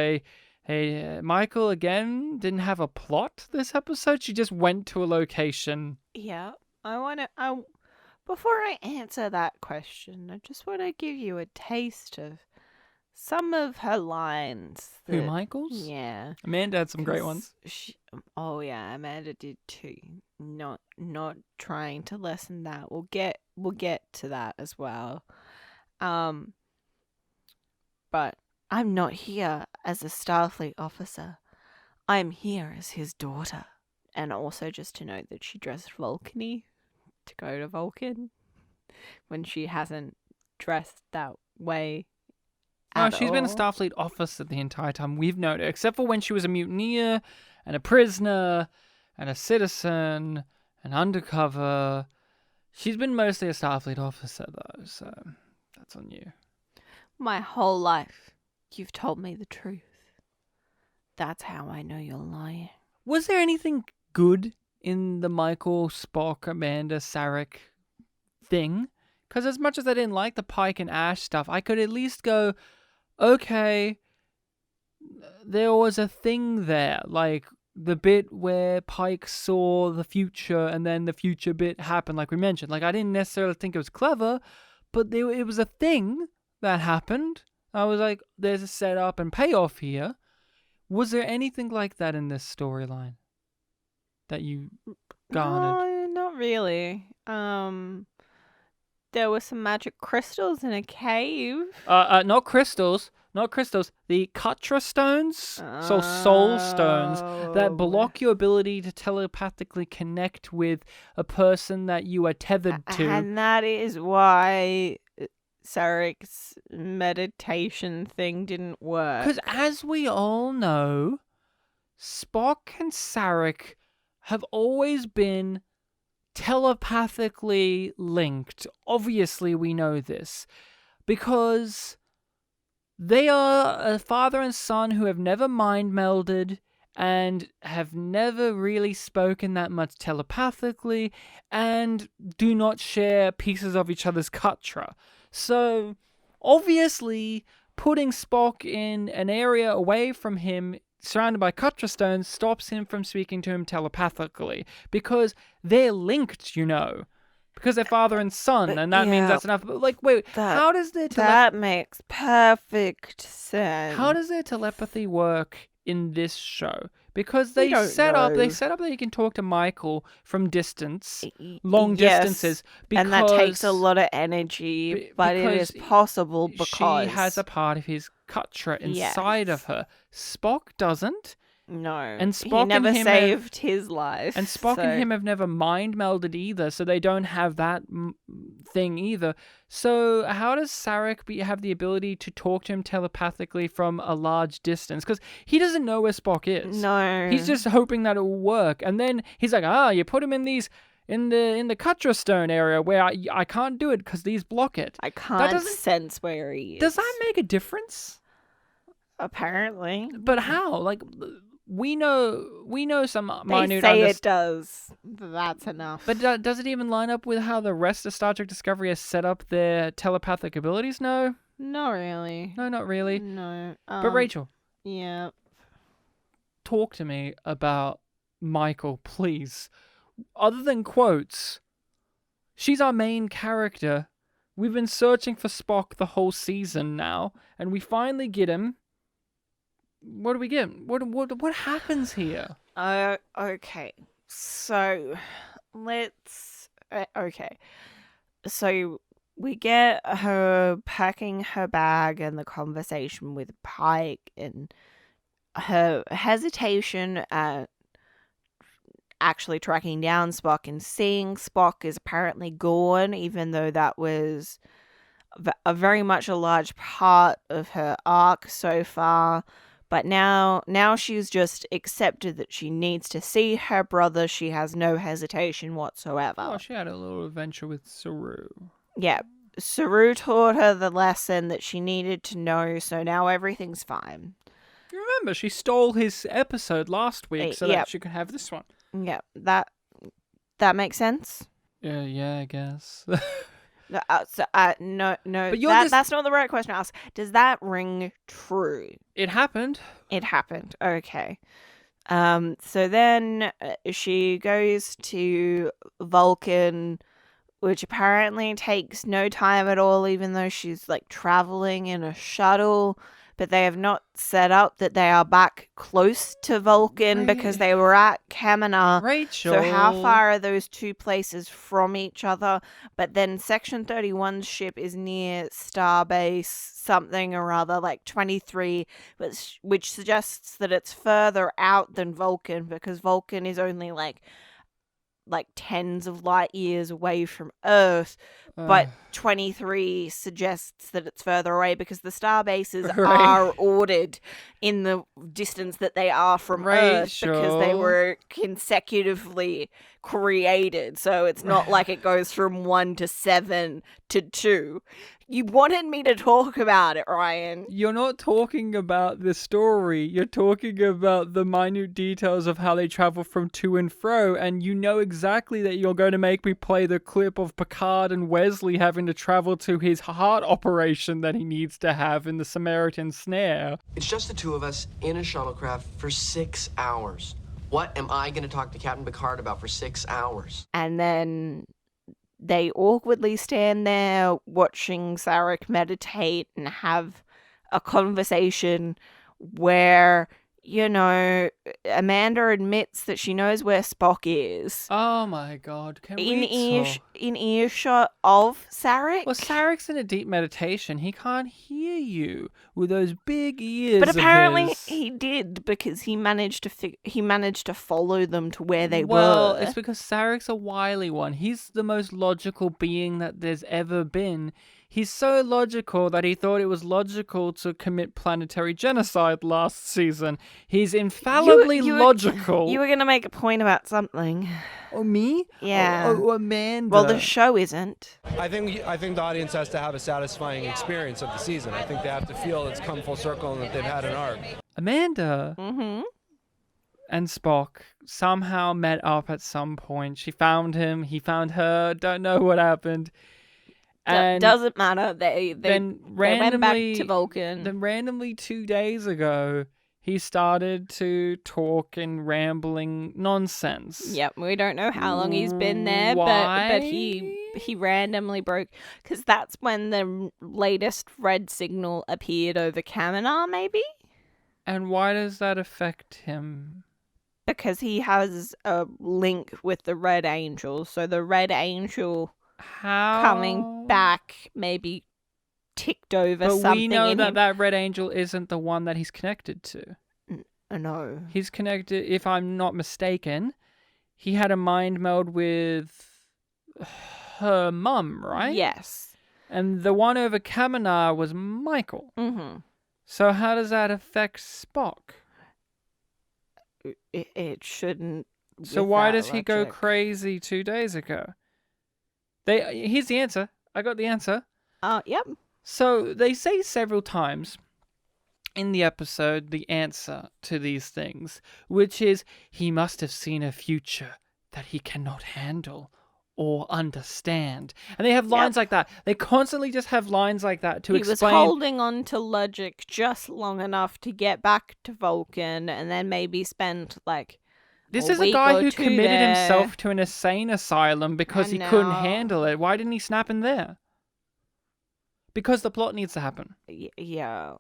Michael, again, didn't have a plot this episode. She just went to a location. Yeah, before I answer that question, I just want to give you a taste of some of her lines. Who, Michael's? Yeah. Amanda had some great ones. Oh yeah, Amanda did too. Not trying to lessen that. We'll get to that as well. But I'm not here as a Starfleet officer. I'm here as his daughter. And also just to note that she dressed Vulcan-y to go to Vulcan when she hasn't dressed that way. No, she's been a Starfleet officer the entire time we've known her, except for when she was a mutineer and a prisoner and a citizen and undercover. She's been mostly a Starfleet officer, though, so that's on you. My whole life, you've told me the truth. That's how I know you're lying. Was there anything good in the Michael, Spock, Amanda, Sarek thing? Because as much as I didn't like the Pike and Ash stuff, I could at least go, okay, there was a thing there, like the bit where Pike saw the future and then the future bit happened, like we mentioned. Like, I didn't necessarily think it was clever, but it was a thing that happened. I was like, there's a setup and payoff here. Was there anything like that in this storyline that you garnered? No, not really. There were some magic crystals in a cave. Not crystals. The Katra stones, so soul stones, that block your ability to telepathically connect with a person that you are tethered to. And that is why Sarek's meditation thing didn't work. Because as we all know, Spock and Sarek have always been telepathically linked. Obviously, we know this because they are a father and son who have never mind melded and have never really spoken that much telepathically and do not share pieces of each other's katra. So, obviously, putting Spock in an area away from him surrounded by Katra stones stops him from speaking to him telepathically because they're linked, you know, because they're father and son, and that means that's enough. But like, wait, how does their that makes perfect sense? How does their telepathy work in this show? Because they set up that you can talk to Michael from distance, long distances, and that takes a lot of energy, but it is possible because she has a part of his Katra inside of her. Spock doesn't. No, and Spock he never and him saved his life. And Spock and him have never mind melded either, so they don't have that thing either. So how does Sarek have the ability to talk to him telepathically from a large distance? Because he doesn't know where Spock is. No, he's just hoping that it will work. And then he's like, you put him in the Katra stone area where I can't do it because these block it. I can't sense where he is. Does that make a difference? Apparently, but how? Like, we know some minute. They say it does. That's enough. But does it even line up with how the rest of Star Trek Discovery has set up their telepathic abilities? No. Not really. No, not really. No. But Rachel. Yeah. Talk to me about Michael, please. other than quotes, she's our main character. We've been searching for Spock the whole season now, and we finally get him. What do we get? What happens here? Okay. So, let's... okay. So, we get her packing her bag and the conversation with Pike and her hesitation at actually tracking down Spock and seeing Spock is apparently gone, even though that was a very much a large part of her arc so far. But now she's just accepted that she needs to see her brother. She has no hesitation whatsoever. Oh, she had a little adventure with Saru. Yeah, Saru taught her the lesson that she needed to know, so now everything's fine. You remember, she stole his episode last week so that she could have this one. Yeah, that makes sense. Yeah, I guess. No, no, But that's not the right question to ask. Does that ring true? It happened. It happened. Okay. So then she goes to Vulcan, which apparently takes no time at all, even though she's like traveling in a shuttle. But they have not set up that they are back close to Vulcan because they were at Kaminar. Rachel. So how far are those two places from each other? But then Section 31's ship is near Starbase something or other, like 23, which suggests that it's further out than Vulcan because Vulcan is only like tens of light years away from Earth, but 23 suggests that it's further away because the star bases are ordered in the distance that they are from Earth because they were consecutively created. So it's not like it goes from 1 to 7 to 2. You wanted me to talk about it, Ryan. You're not talking about the story. You're talking about the minute details of how they travel from to and fro, and you know exactly that you're going to make me play the clip of Picard and Wesley having to travel to his heart operation that he needs to have in the Samaritan Snare. It's just the two of us in a shuttlecraft for 6 hours. What am I going to talk to Captain Picard about for 6 hours? And then they awkwardly stand there watching Sarek meditate and have a conversation where, you know, Amanda admits that she knows where Spock is. Oh my god, can we talk? In earshot of Sarek? Well, Sarek's in a deep meditation. He can't hear you with those big ears. But apparently of his. he did because he managed to follow them to where they Well, were. it's because Sarek's a wily one. He's the most logical being that there's ever been. He's so logical that he thought it was logical to commit planetary genocide last season. He's infallibly logical. You were going to make a point about something. Oh, me? Yeah. Oh, Amanda. Well, the show isn't. I think the audience has to have a satisfying experience of the season. I think they have to feel it's come full circle and that they've had an arc. Amanda and Spock somehow met up at some point. She found him. He found her. Don't know what happened. And doesn't matter. They went back to Vulcan. Then randomly 2 days ago, he started to talk in rambling nonsense. Yep, we don't know how long he's been there, but he randomly broke because that's when the latest red signal appeared over Kaminar, maybe. And why does that affect him? Because he has a link with the Red Angel, so the Red Angel coming back maybe ticked over something. But we know that Red Angel isn't the one that he's connected to. No. He's connected, if I'm not mistaken, he had a mind meld with her mum, right? Yes. And the one over Kaminar was Michael. Mm-hmm. So how does that affect Spock? It shouldn't. So why does he go crazy 2 days ago? Here's the answer. I got the answer. Yep. So they say several times in the episode the answer to these things, which is he must have seen a future that he cannot handle or understand. And they have lines like that. They constantly just have lines like that to explain. He was holding on to logic just long enough to get back to Vulcan and then maybe spend like This a is a week guy or who two committed there. himself to an insane asylum because I he couldn't know. handle it. Why didn't he snap in there? Because the plot needs to happen. Yeah.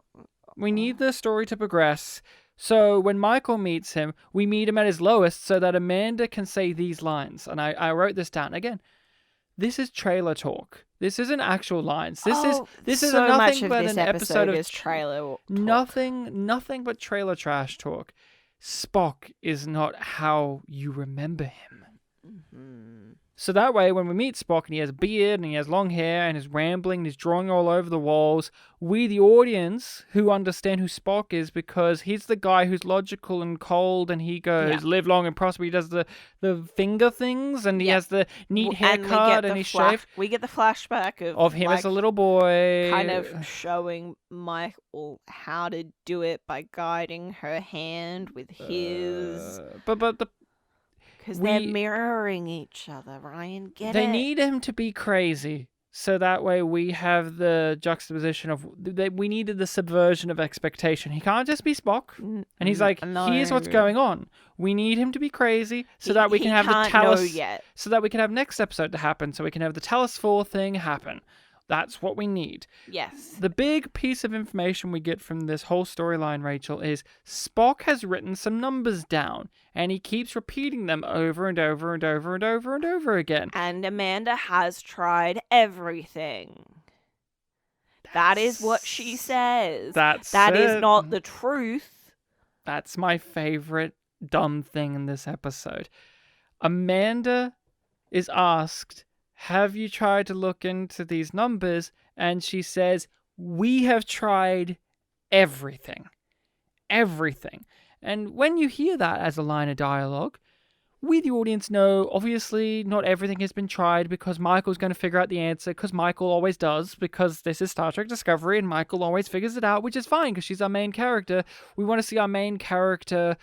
We need the story to progress. So when Michael meets him, we meet him at his lowest so that Amanda can say these lines. And I wrote this down. Again, this is trailer talk. This isn't actual lines. This is so much nothing of but this an episode of is trailer talk. nothing but trailer trash talk. Spock is not how you remember him. Mm-hmm. So that way, when we meet Spock and he has a beard and he has long hair and he's rambling and he's drawing all over the walls, we, the audience, who understand who Spock is because he's the guy who's logical and cold and he goes, live long and prosper. He does the finger things and he has the neat haircut and he's shaved. We get the flashback Of him as a little boy. kind of showing Michael how to do it by guiding her hand with his. But the Because they're mirroring each other, Ryan. Get They it? need him to be crazy. So that way we have the juxtaposition of... We needed the subversion of expectation. He can't just be Spock. And he's like, here's what's going on. We need him to be crazy so that we can have the Talos... So that we can have next episode to happen. So we can have the Talos 4 thing happen. That's what we need. Yes. The big piece of information we get from this whole storyline, Rachel, is Spock has written some numbers down, and he keeps repeating them over and over and over and over and over again. And Amanda has tried everything. That is what she says. That is not the truth. That's my favorite dumb thing in this episode. Amanda is asked, have you tried to look into these numbers? And she says, we have tried everything. Everything. And when you hear that as a line of dialogue, we, the audience, know, obviously, not everything has been tried because Michael's going to figure out the answer, because Michael always does, because this is Star Trek Discovery, and Michael always figures it out, which is fine, because she's our main character. We want to see our main character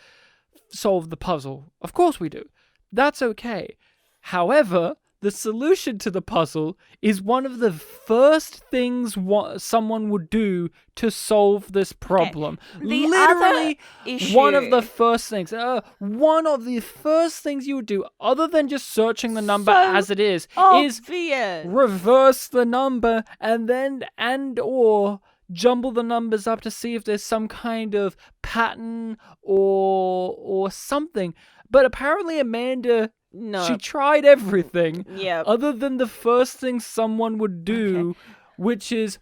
solve the puzzle. Of course we do. That's okay. However, the solution to the puzzle is one of the first things someone would do to solve this problem. The Literally, other issue... one of the first things. One of the first things you would do, other than just searching the number as it is reverse the number and/or jumble the numbers up to see if there's some kind of pattern or something. But apparently Amanda... No. She tried everything other than the first thing someone would do, which is,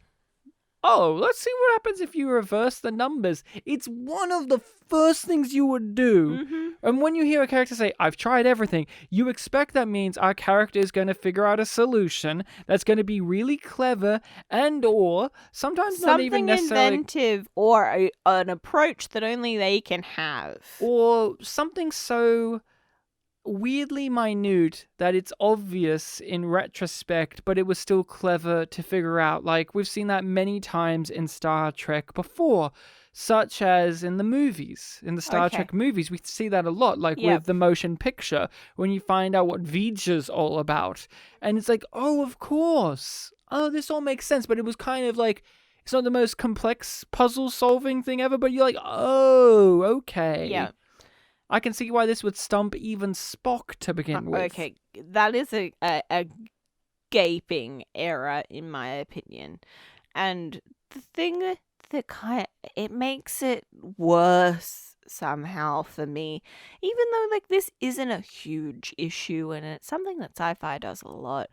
let's see what happens if you reverse the numbers. It's one of the first things you would do. Mm-hmm. And when you hear a character say, I've tried everything, you expect that means our character is going to figure out a solution that's going to be really clever or sometimes not even necessarily... inventive or an approach that only they can have. Or something so... weirdly minute that it's obvious in retrospect, but it was still clever to figure out. Like, we've seen that many times in Star Trek before, such as in the movies. In the Star Trek movies, we see that a lot, like with the motion picture, when you find out what V'Ger's all about. And it's like, oh, of course. Oh, this all makes sense. But it was kind of like, it's not the most complex puzzle-solving thing ever, but you're like, oh, okay. Yeah. I can see why this would stump even Spock to begin with. Okay, that is a gaping error, in my opinion. And the thing that it makes it worse somehow for me, even though, like, this isn't a huge issue, and it's something that sci-fi does a lot,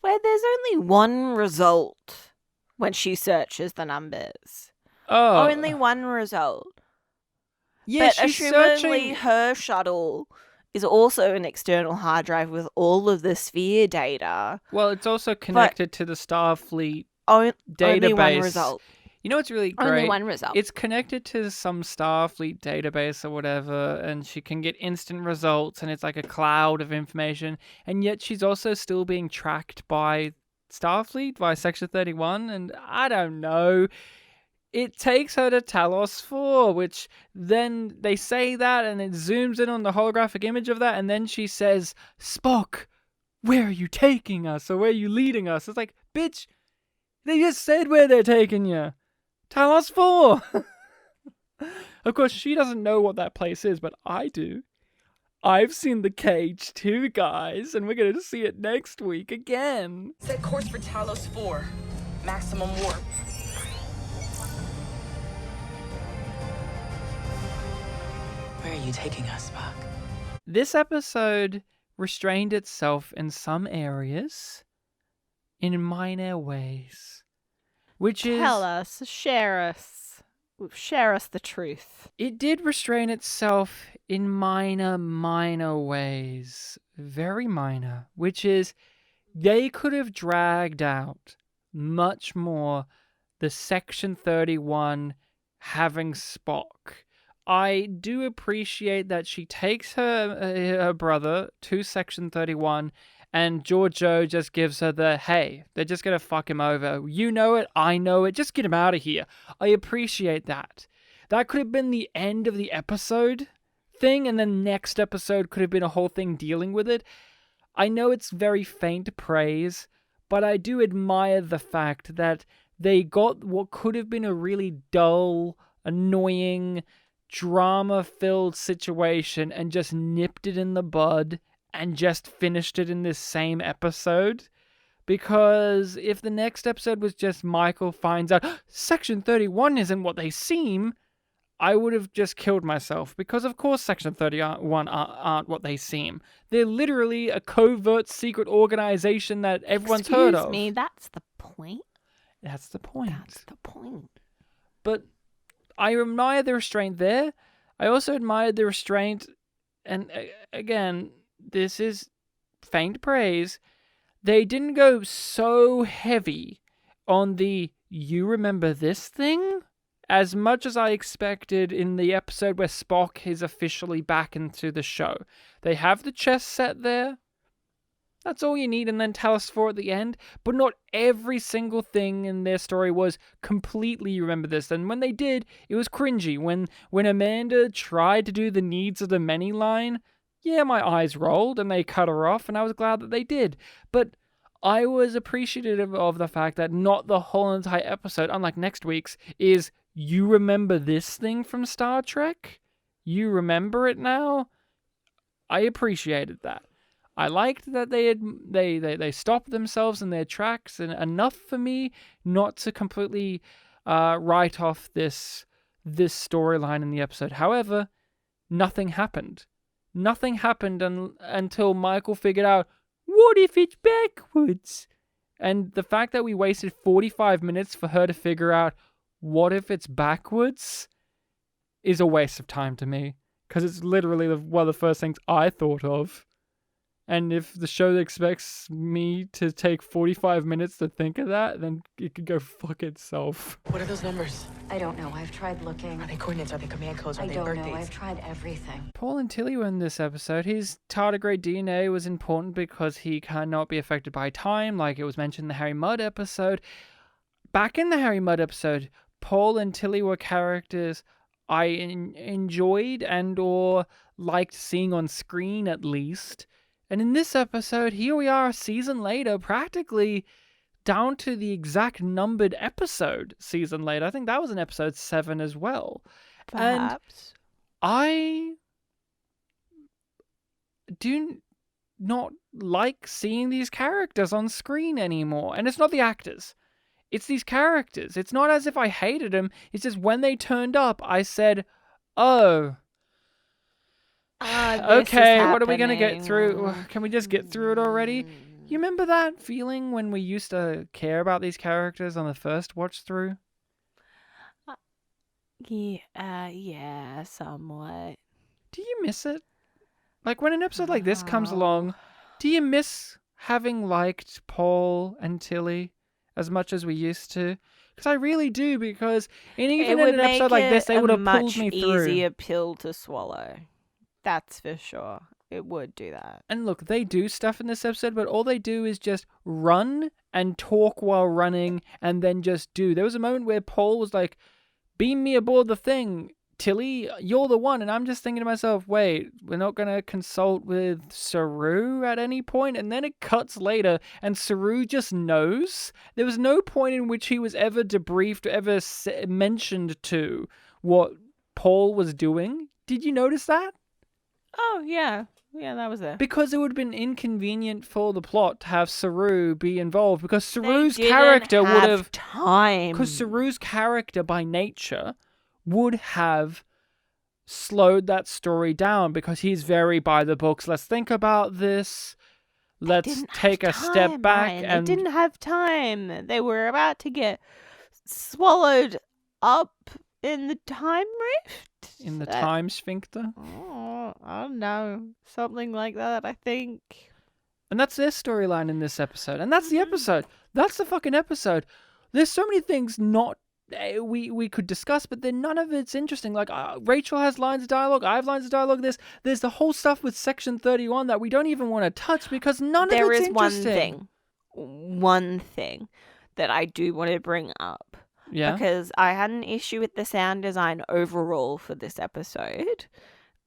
where there's only one result when she searches the numbers. Oh. Only one result. Yeah, but she's assumingly searching... her shuttle is also an external hard drive with all of the sphere data. Well, it's also connected to the Starfleet database. Only one result. You know what's really great? Only one result. It's connected to some Starfleet database or whatever, and she can get instant results, and it's like a cloud of information, and yet she's also still being tracked by Starfleet, by Section 31, and I don't know... It takes her to Talos 4, which then they say that and it zooms in on the holographic image of that, and then she says, Spock, where are you taking us? Or where are you leading us? It's like, bitch, they just said where they're taking you. Talos 4! Of course, she doesn't know what that place is, but I do. I've seen The Cage too, guys, and we're going to see it next week again. Set course for Talos 4. Maximum warp. Where are you taking us, Spock? This episode restrained itself in some areas in minor ways, which is... Tell us, share us the truth. It did restrain itself in minor ways. Very minor. Which is, they could have dragged out much more the Section 31 having Spock. I do appreciate that she takes her brother to Section 31 and Giorgio just gives her the, hey, they're just going to fuck him over. You know it, I know it, just get him out of here. I appreciate that. That could have been the end of the episode thing, and then next episode could have been a whole thing dealing with it. I know it's very faint praise, but I do admire the fact that they got what could have been a really dull, annoying, drama-filled situation and just nipped it in the bud and just finished it in this same episode. Because if the next episode was just Michael finds out Section 31 isn't what they seem, I would have just killed myself. Because of course Section 31 aren't what they seem. They're literally a covert secret organization that everyone's heard of. Excuse me, that's the point? That's the point. That's the point. But I admire the restraint there. I also admired the restraint, and again, this is faint praise. They didn't go so heavy on the you remember this thing as much as I expected in the episode where Spock is officially back into the show. They have the chess set there. That's all you need, and then tell us for at the end. But not every single thing in their story was completely you remember this. And when they did, it was cringy. When Amanda tried to do the needs of the many line, yeah, my eyes rolled and they cut her off, and I was glad that they did. But I was appreciative of the fact that not the whole entire episode, unlike next week's, is you remember this thing from Star Trek? You remember it now? I appreciated that. I liked that they stopped themselves in their tracks and enough for me not to completely write off this storyline in the episode. However, nothing happened. Nothing happened until Michael figured out, what if it's backwards? And the fact that we wasted 45 minutes for her to figure out, what if it's backwards, is a waste of time to me. Because it's literally one of the first things I thought of. And if the show expects me to take 45 minutes to think of that, then it could go fuck itself. What are those numbers? I don't know. I've tried looking. Are they coordinates? Are they command codes? Are I they don't birthdates? know. I've tried everything. Paul and Tilly were in this episode. His tardigrade DNA was important because he cannot be affected by time, like it was mentioned in the Harry Mudd episode. Back in the Harry Mudd episode, Paul and Tilly were characters I enjoyed and or liked seeing on screen at least. And in this episode, here we are a season later, practically down to the exact numbered episode season later. I think that was in episode 7 as well. Perhaps. And I do not like seeing these characters on screen anymore. And it's not the actors. It's these characters. It's not as if I hated them. It's just when they turned up, I said, oh... okay, what are we going to get through? Can we just get through it already? You remember that feeling when we used to care about these characters on the first watch through? Yeah, somewhat. Do you miss it? Like when an episode like this comes along, do you miss having liked Paul and Tilly as much as we used to? Because I really do, because even in an episode like this, they would have pulled me through. It would make it a much easier pill to swallow. That's for sure. It would do that. And look, they do stuff in this episode, but all they do is just run and talk while running and then just do. There was a moment where Paul was like, beam me aboard the thing. Tilly, you're the one. And I'm just thinking to myself, wait, we're not going to consult with Saru at any point? And then it cuts later and Saru just knows. There was no point in which he was ever debriefed or ever mentioned to what Paul was doing. Did you notice that? Oh, yeah. Yeah, that was there. Because it would have been inconvenient for the plot to have Saru be involved, because Saru's They didn't character would have... time. Because Saru's character, by nature, would have slowed that story down, because he's very by the books. Let's think about this. Let's take a step back. Ryan. And They didn't have time. They were about to get swallowed up in the time rift. in the time sphincter. Oh, I don't know. Something like that, I think. And that's their storyline in this episode. And that's the episode. That's the fucking episode. There's so many things not we could discuss, but then none of it's interesting. Like, Rachel has lines of dialogue. I have lines of dialogue. There's the whole stuff with Section 31 that we don't even want to touch because none of it's interesting. There is one thing that I do want to bring up. Yeah. Because I had an issue with the sound design overall for this episode.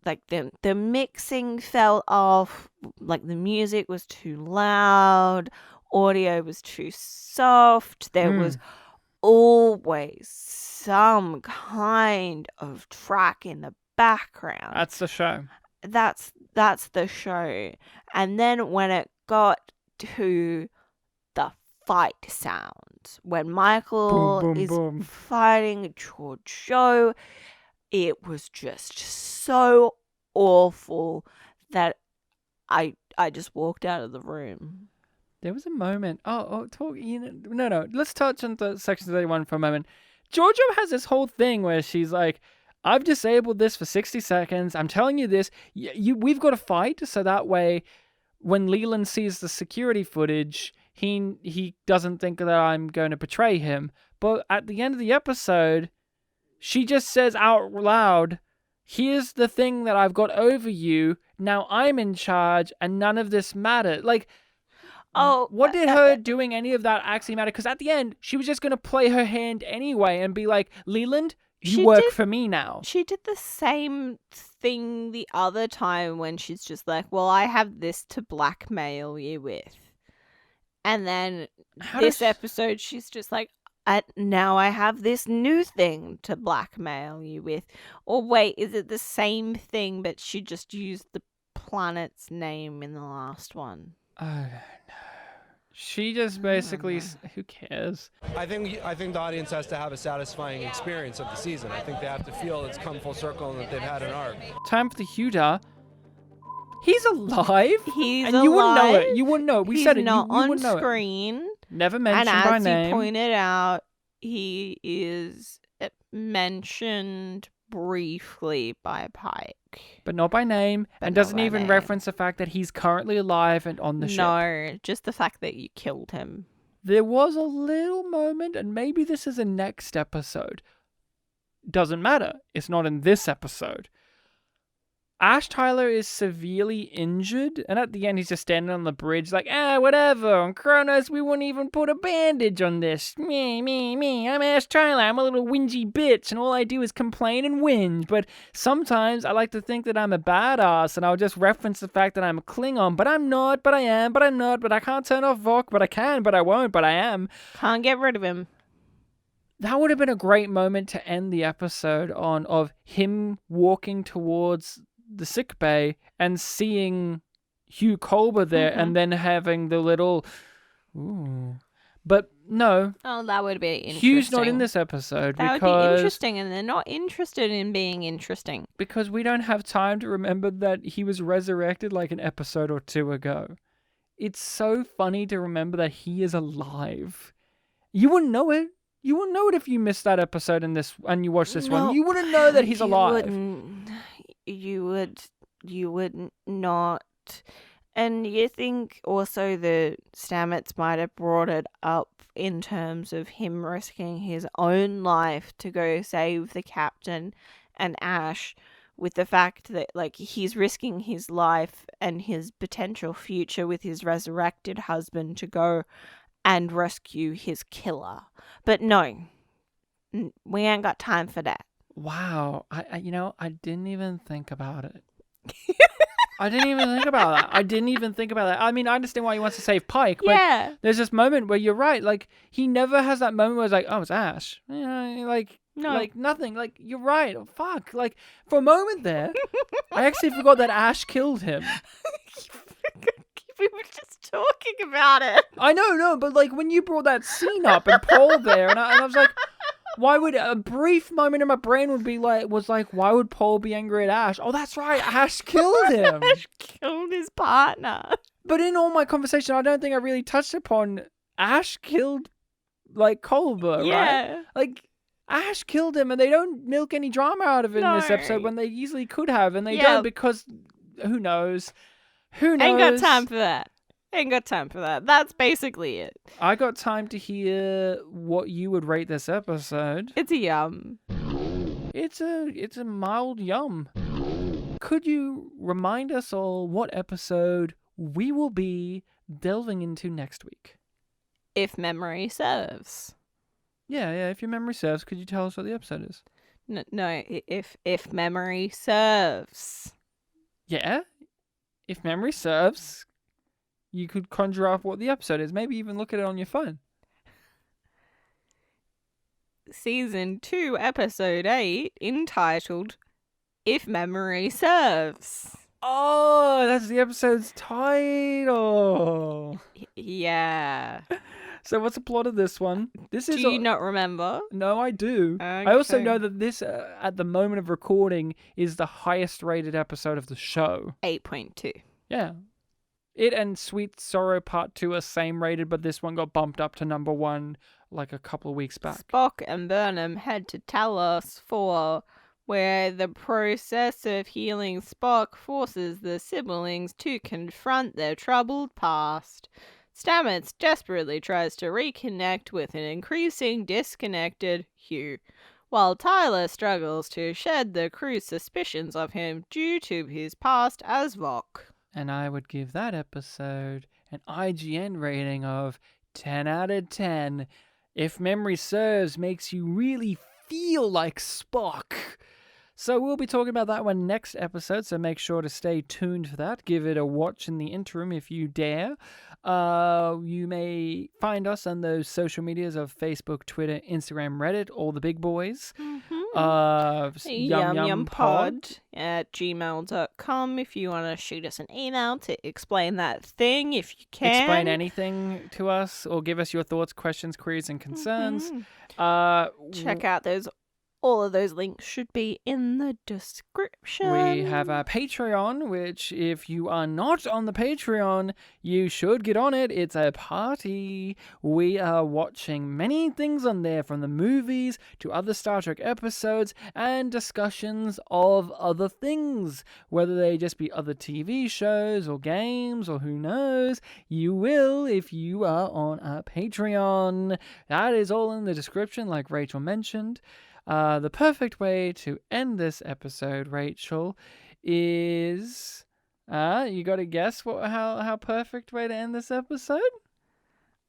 Like, the mixing fell off. Like, the music was too loud. Audio was too soft. There was always some kind of track in the background. That's the show. That's the show. And then when it got to the fight sounds, when Michael Boom, boom, is boom. fighting Joe, it was just so awful that I just walked out of the room. There was a moment. No. Let's touch on the Section 31 for a moment. Giorgio has this whole thing where she's like, I've disabled this for 60 seconds. I'm telling you this. We've got to fight so that way when Leland sees the security footage, he doesn't think that I'm going to betray him. But at the end of the episode, she just says out loud, here's the thing that I've got over you. Now I'm in charge and none of this mattered. Like, what did her doing any of that actually matter? Because at the end, she was just going to play her hand anyway and be like, Leland, you work for me now. She did the same thing the other time when she's just like, well, I have this to blackmail you with. And then episode, she's just like, now I have this new thing to blackmail you with. Or wait, is it the same thing, but she just used the planet's name in the last one? I don't know. She just basically, who cares? I think the audience has to have a satisfying experience of the season. I think they have to feel it's come full circle and that they've had an arc. Time for the Huda. He's alive. He's and alive. You wouldn't know it. You wouldn't know it. We said it. Not you on wouldn't know screen. It. Never mentioned by by name. name. And as you pointed out, he is mentioned briefly by Pike. But not by name, But and not doesn't by even name. reference the fact that he's currently alive and on the ship. No, just the fact that you killed him. There was a little moment, and maybe this is a next episode. Doesn't matter. It's not in this episode. Ash Tyler is severely injured, and at the end he's just standing on the bridge like, whatever, on Kronos we wouldn't even put a bandage on this. Me, I'm Ash Tyler, I'm a little whingy bitch, and all I do is complain and whinge, but sometimes I like to think that I'm a badass, and I'll just reference the fact that I'm a Klingon, but I'm not, but I am, but I'm not, but I can't turn off Vok, but I can, but I won't, but I am. Can't get rid of him. That would have been a great moment to end the episode on, of him walking towards the sick bay and seeing Hugh Culber there and then having the little ooh. But no. Oh, that would be interesting. Hugh's not in this episode that because would be interesting, and they're not interested in being interesting. Because we don't have time to remember that he was resurrected like an episode or two ago. It's so funny to remember that he is alive. You wouldn't know it. You wouldn't know it if you missed that episode in this and you watched this one. You wouldn't know that he's alive. You would not. And you think also the Stamets might have brought it up in terms of him risking his own life to go save the captain and Ash, with the fact that, like, he's risking his life and his potential future with his resurrected husband to go and rescue his killer. But no, we ain't got time for that. Wow. I didn't even think about it. I didn't even think about that. I mean, I understand why he wants to save Pike, but there's this moment where you're right. Like, he never has that moment where it's like, oh, it's Ash. You know, like, No. Like, nothing. Like, you're right. Oh, fuck. Like, for a moment there, I actually forgot that Ash killed him. We were just talking about it. I know, no, but like when you brought that scene up and Paul there, and I was like, why would a brief moment in my brain was like, why would Paul be angry at Ash? Oh, that's right, Ash killed him. Ash killed his partner. But in all my conversation, I don't think I really touched upon Ash killed like Culber, Yeah. right? Like Ash killed him, and they don't milk any drama out of it in this No. episode when they easily could have, and they Yeah. don't because who knows? Who knows? Ain't got time for that. Ain't got time for that. That's basically it. I got time to hear what you would rate this episode. It's a yum. It's a mild yum. Could you remind us all what episode we will be delving into next week? If memory serves. Yeah, if your memory serves, could you tell us what the episode is? No, if memory serves. Yeah? If memory serves, you could conjure up what the episode is. Maybe even look at it on your phone. Season 2, Episode 8, entitled If Memory Serves. Oh, that's the episode's title. Yeah. So what's the plot of this one? This Do is you not remember? No, I do. I also Okay. know that this, at the moment of recording, is the highest rated episode of the show. 8.2. Yeah. It and Sweet Sorrow Part 2 are same rated, but this one got bumped up to number 1 like a couple of weeks back. Spock and Burnham head to Talos 4, where the process of healing Spock forces the siblings to confront their troubled past. Stamets desperately tries to reconnect with an increasing disconnected Hugh, while Tyler struggles to shed the crew's suspicions of him due to his past as Vok. And I would give that episode an IGN rating of 10 out of 10. If memory serves, makes you really feel like Spock. So we'll be talking about that one next episode, so make sure to stay tuned for that. Give it a watch in the interim if you dare. You may find us on those social medias of Facebook, Twitter, Instagram, Reddit, all the big boys. YumYumPod at gmail.com if you want to shoot us an email to explain that thing, if you can. Explain anything to us or give us your thoughts, questions, queries, and concerns. Check out those. All of those links should be in the description. We have our Patreon, which if you are not on the Patreon, you should get on it. It's a party. We are watching many things on there, from the movies to other Star Trek episodes and discussions of other things, whether they just be other TV shows or games or who knows. You will if you are on our Patreon. That is all in the description, like Rachel mentioned. The perfect way to end this episode, Rachel, is you got to guess how perfect way to end this episode?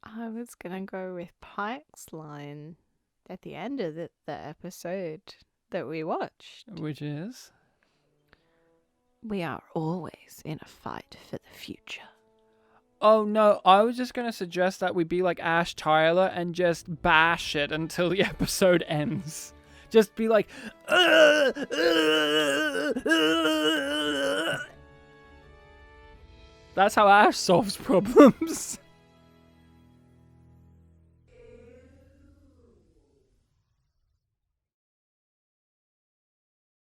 I was gonna go with Pike's line at the end of the episode that we watched. Which is? We are always in a fight for the future. Oh no, I was just going to suggest that we be like Ash Tyler and just bash it until the episode ends. Just be like, That's how Ash solves problems.